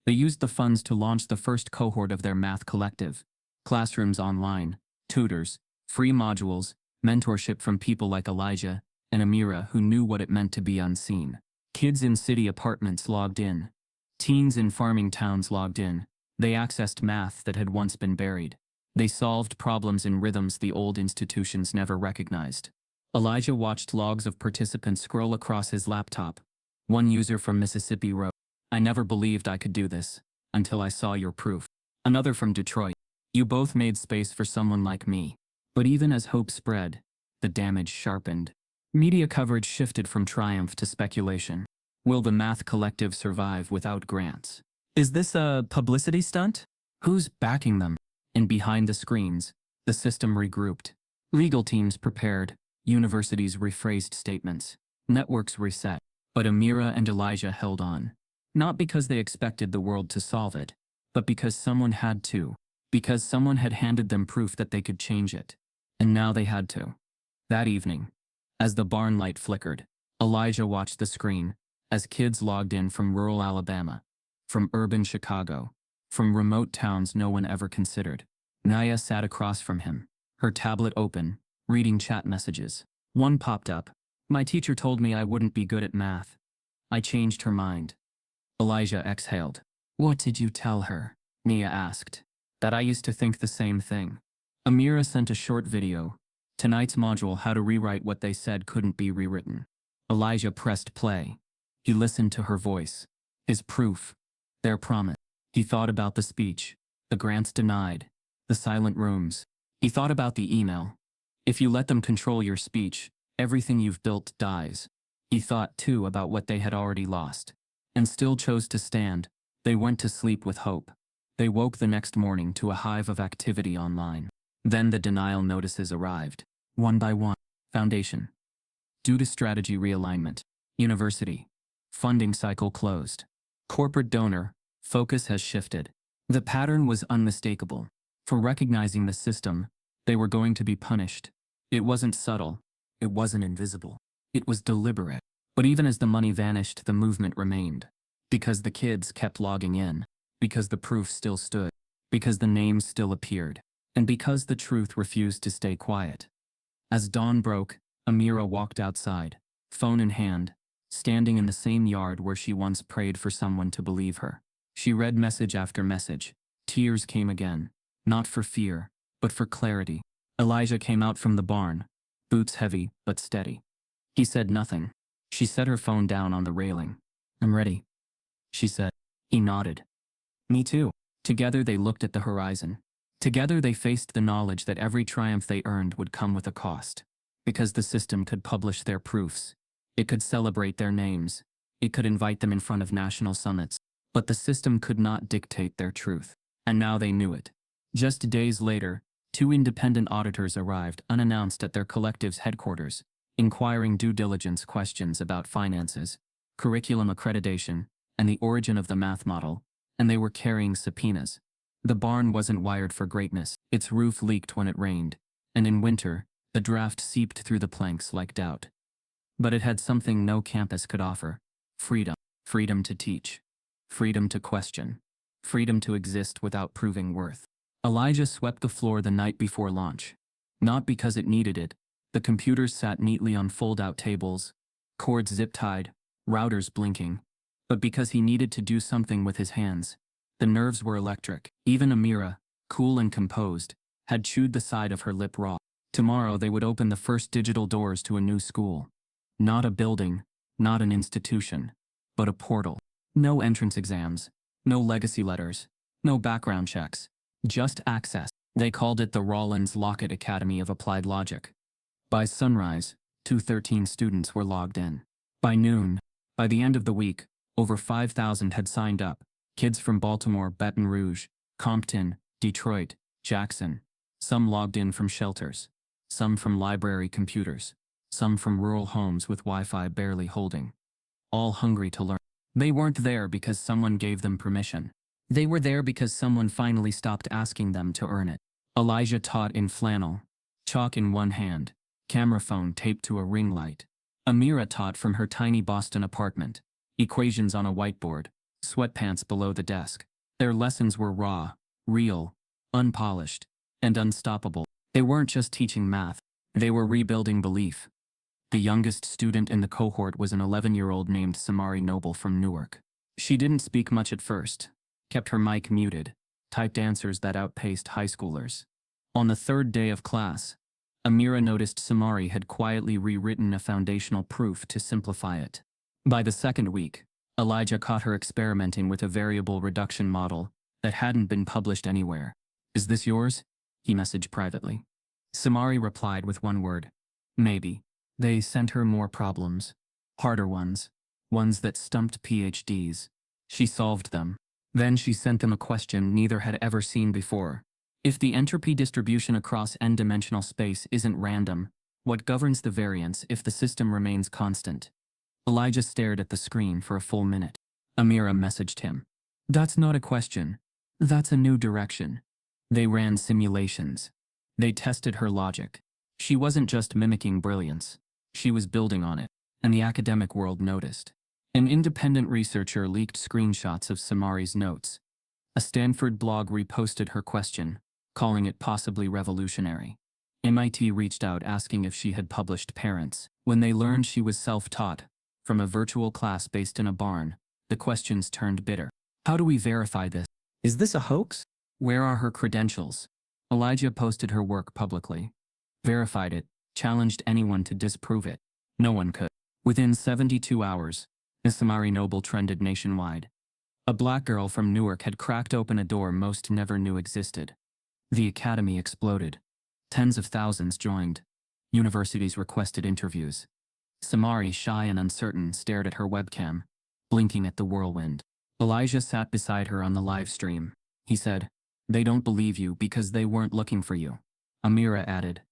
They used the funds to launch the first cohort of their math collective. Classrooms online, tutors, free modules, mentorship from people like Elijah and Amira who knew what it meant to be unseen. Kids in city apartments logged in. Teens in farming towns logged in. They accessed math that had once been buried. They solved problems in rhythms the old institutions never recognized. Elijah watched logs of participants scroll across his laptop. One user from Mississippi wrote, I never believed I could do this, until I saw your proof. Another from Detroit, you both made space for someone like me. But even as hope spread, the damage sharpened. Media coverage shifted from triumph to speculation. Will the math collective survive without grants? Is this a publicity stunt? Who's backing them? And behind the screens, the system regrouped. Legal teams prepared, universities rephrased statements, networks reset. But Amira and Elijah held on. Not because they expected the world to solve it, but because someone had to. Because someone had handed them proof that they could change it. And now they had to. That evening, as the barn light flickered, Elijah watched the screen as kids logged in from rural Alabama, from urban Chicago, from remote towns no one ever considered. Naya sat across from him, her tablet open, reading chat messages. One popped up. My teacher told me I wouldn't be good at math. I changed her mind. Elijah exhaled. What did you tell her? Nia asked. That I used to think the same thing. Amira sent a short video. Tonight's module, how to rewrite what they said couldn't be rewritten. Elijah pressed play. He listened to her voice. His proof. Their promise. He thought about the speech. The grants denied. The silent rooms. He thought about the email. If you let them control your speech, everything you've built dies. He thought, too, about what they had already lost. And still chose to stand. They went to sleep with hope. They woke the next morning to a hive of activity online. Then the denial notices arrived. One by one. Foundation. Due to strategy realignment. University. Funding cycle closed. Corporate donor. Focus has shifted. The pattern was unmistakable. For recognizing the system, they were going to be punished. It wasn't subtle. It wasn't invisible. It was deliberate. But even as the money vanished, the movement remained. Because the kids kept logging in. Because the proof still stood. Because the names still appeared. And because the truth refused to stay quiet. As dawn broke, Amira walked outside, phone in hand, standing in the same yard where she once prayed for someone to believe her. She read message after message. Tears came again. Not for fear, but for clarity. Elijah came out from the barn, boots heavy but steady. He said nothing. She set her phone down on the railing. I'm ready, she said. He nodded. Me too. Together they looked at the horizon. Together they faced the knowledge that every triumph they earned would come with a cost. Because the system could publish their proofs. It could celebrate their names. It could invite them in front of national summits. But the system could not dictate their truth. And now they knew it. Just days later, 2 independent auditors arrived unannounced at their collective's headquarters, inquiring due diligence questions about finances, curriculum accreditation, and the origin of the math model, and they were carrying subpoenas. The barn wasn't wired for greatness. Its roof leaked when it rained, and in winter, the draft seeped through the planks like doubt. But it had something no campus could offer: freedom. Freedom to teach. Freedom to question. Freedom to exist without proving worth. Elijah swept the floor the night before launch. Not because it needed it. The computers sat neatly on fold-out tables, cords zip-tied, routers blinking. But because he needed to do something with his hands. The nerves were electric. Even Amira, cool and composed, had chewed the side of her lip raw. Tomorrow they would open the first digital doors to a new school. Not a building, not an institution, but a portal. No entrance exams, no legacy letters, no background checks, just access. They called it the Lockett Academy of Applied Logic. By sunrise, 213 students were logged in. By noon, by the end of the week, over 5,000 had signed up. Kids from Baltimore, Baton Rouge, Compton, Detroit, Jackson. Some logged in from shelters. Some from library computers. Some from rural homes with Wi-Fi barely holding. All hungry to learn. They weren't there because someone gave them permission. They were there because someone finally stopped asking them to earn it. Elijah taught in flannel, chalk in one hand, camera phone taped to a ring light. Amira taught from her tiny Boston apartment, equations on a whiteboard, sweatpants below the desk. Their lessons were raw, real, unpolished, and unstoppable. They weren't just teaching math, they were rebuilding belief. The youngest student in the cohort was an 11-year-old named Amira Noble from Newark. She didn't speak much at first, kept her mic muted, typed answers that outpaced high schoolers. On the 3rd day of class, Amira noticed Amira had quietly rewritten a foundational proof to simplify it. By the 2nd week, Elijah caught her experimenting with a variable reduction model that hadn't been published anywhere. "Is this yours?" he messaged privately. Amira replied with one word: "Maybe." They sent her more problems. Harder ones. Ones that stumped PhDs. She solved them. Then she sent them a question neither had ever seen before. If the entropy distribution across n-dimensional space isn't random, what governs the variance if the system remains constant? Elijah stared at the screen for a full minute. Amira messaged him. "That's not a question. That's a new direction." They ran simulations. They tested her logic. She wasn't just mimicking brilliance. She was building on it, and the academic world noticed. An independent researcher leaked screenshots of Amira's notes. A Stanford blog reposted her question, calling it possibly revolutionary. MIT reached out asking if she had published parents. When they learned she was self-taught, from a virtual class based in a barn, the questions turned bitter. How do we verify this? Is this a hoax? Where are her credentials? Elijah posted her work publicly. Verified it, challenged anyone to disprove it. No one could. Within 72 hours, Amira Noble trended nationwide. A black girl from Newark had cracked open a door most never knew existed. The academy exploded. Tens of thousands joined. Universities requested interviews. Amira, shy and uncertain, stared at her webcam, blinking at the whirlwind. Elijah sat beside her on the live stream. He said, "They don't believe you because they weren't looking for you." Amira added,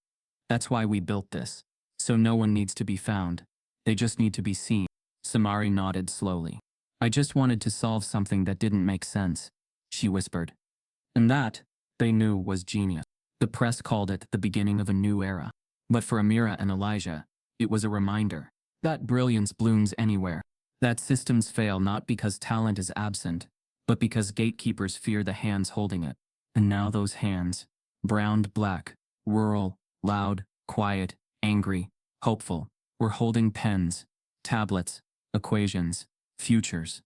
"That's why we built this. So no one needs to be found. They just need to be seen." Amira nodded slowly. "I just wanted to solve something that didn't make sense," she whispered. And that, they knew, was genius. The press called it the beginning of a new era. But for Amira and Elijah, it was a reminder that brilliance blooms anywhere. That systems fail not because talent is absent, but because gatekeepers fear the hands holding it. And now those hands, browned black, rural, loud, quiet, angry, hopeful, were holding pens, tablets, equations, futures.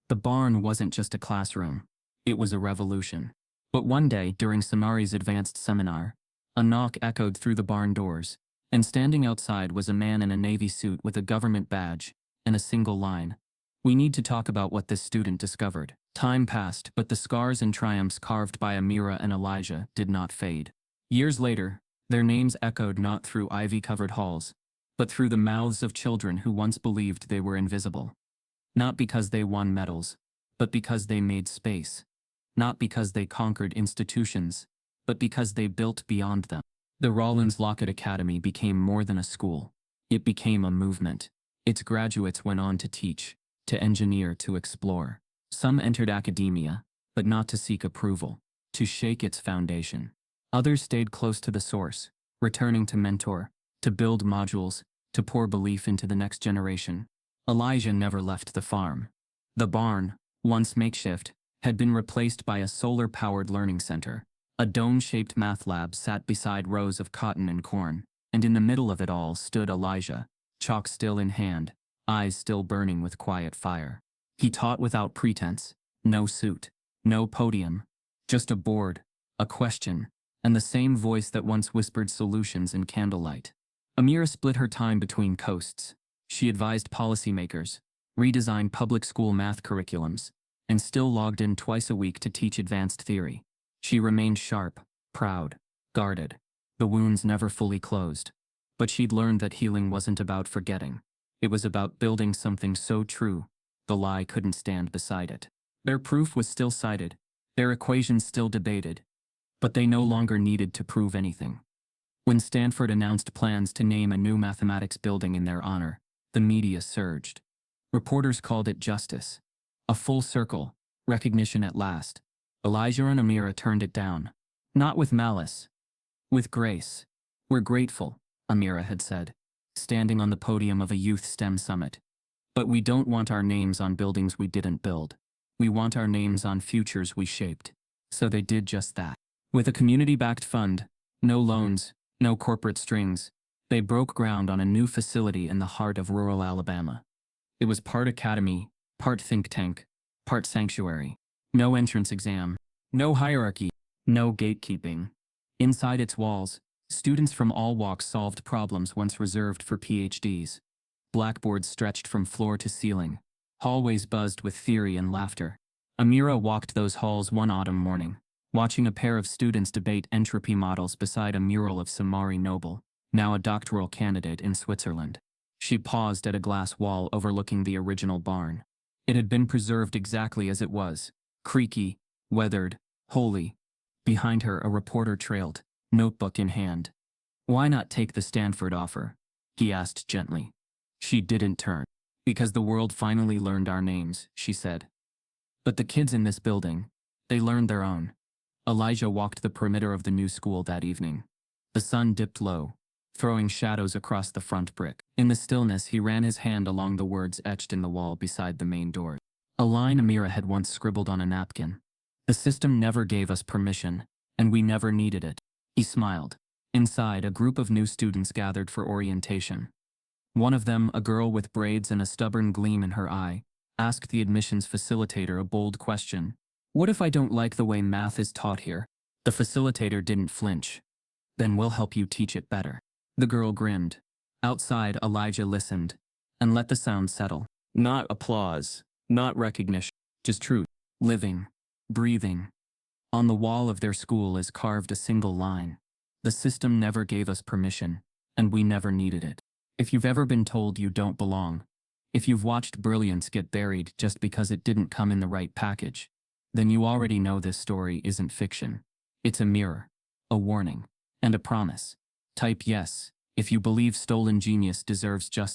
The barn wasn't just a classroom. It was a revolution. But one day, during Amira's advanced seminar, a knock echoed through the barn doors, and standing outside was a man in a navy suit with a government badge and a single line. We need to talk about what this student discovered. Time passed, but the scars and triumphs carved by Amira and Elijah did not fade. Years later, their names echoed not through ivy-covered halls, but through the mouths of children who once believed they were invisible. Not because they won medals, but because they made space. Not because they conquered institutions, but because they built beyond them. The Rollins Lockett Academy became more than a school. It became a movement. Its graduates went on to teach, to engineer, to explore. Some entered academia, but not to seek approval, to shake its foundation. Others stayed close to the source, returning to mentor, to build modules, to pour belief into the next generation. Elijah never left the farm. The barn, once makeshift, had been replaced by a solar-powered learning center. A dome-shaped math lab sat beside rows of cotton and corn, and in the middle of it all stood Elijah, chalk still in hand, eyes still burning with quiet fire. He taught without pretense, no suit, no podium, just a board, a question, and the same voice that once whispered solutions in candlelight. Amira split her time between coasts. She advised policymakers, redesigned public school math curriculums, and still logged in twice a week to teach advanced theory. She remained sharp, proud, guarded. The wounds never fully closed. But she'd learned that healing wasn't about forgetting. It was about building something so true, the lie couldn't stand beside it. Their proof was still cited, their equations still debated, but they no longer needed to prove anything. When Stanford announced plans to name a new mathematics building in their honor, the media surged. Reporters called it justice. A full circle, recognition at last. Elijah and Amira turned it down. Not with malice. With grace. "We're grateful," Amira had said, standing on the podium of a youth STEM summit. "But we don't want our names on buildings we didn't build. We want our names on futures we shaped." So they did just that. With a community-backed fund, no loans, no corporate strings, they broke ground on a new facility in the heart of rural Alabama. It was part academy, part think tank, part sanctuary. No entrance exam, no hierarchy, no gatekeeping. Inside its walls, students from all walks solved problems once reserved for PhDs. Blackboards stretched from floor to ceiling. Hallways buzzed with theory and laughter. Amira walked those halls one autumn morning, watching a pair of students debate entropy models beside a mural of Samari Noble, now a doctoral candidate in Switzerland. She paused at a glass wall overlooking the original barn. It had been preserved exactly as it was, creaky, weathered, holy. Behind her a reporter trailed, notebook in hand. "Why not take the Stanford offer?" he asked gently. She didn't turn. "Because the world finally learned our names," she said. "But the kids in this building, they learned their own." Elijah walked the perimeter of the new school that evening. The sun dipped low, throwing shadows across the front brick. In the stillness, he ran his hand along the words etched in the wall beside the main door. A line Amira had once scribbled on a napkin. "The system never gave us permission, and we never needed it." He smiled. Inside, a group of new students gathered for orientation. One of them, a girl with braids and a stubborn gleam in her eye, asked the admissions facilitator a bold question. "What if I don't like the way math is taught here?" The facilitator didn't flinch. "Then we'll help you teach it better." The girl grinned. Outside, Elijah listened, and let the sound settle. Not applause, not recognition, just truth, living, breathing. On the wall of their school is carved a single line. "The system never gave us permission, and we never needed it." If you've ever been told you don't belong, if you've watched brilliance get buried just because it didn't come in the right package, then you already know this story isn't fiction. It's a mirror, a warning, and a promise. Type yes if you believe stolen genius deserves justice.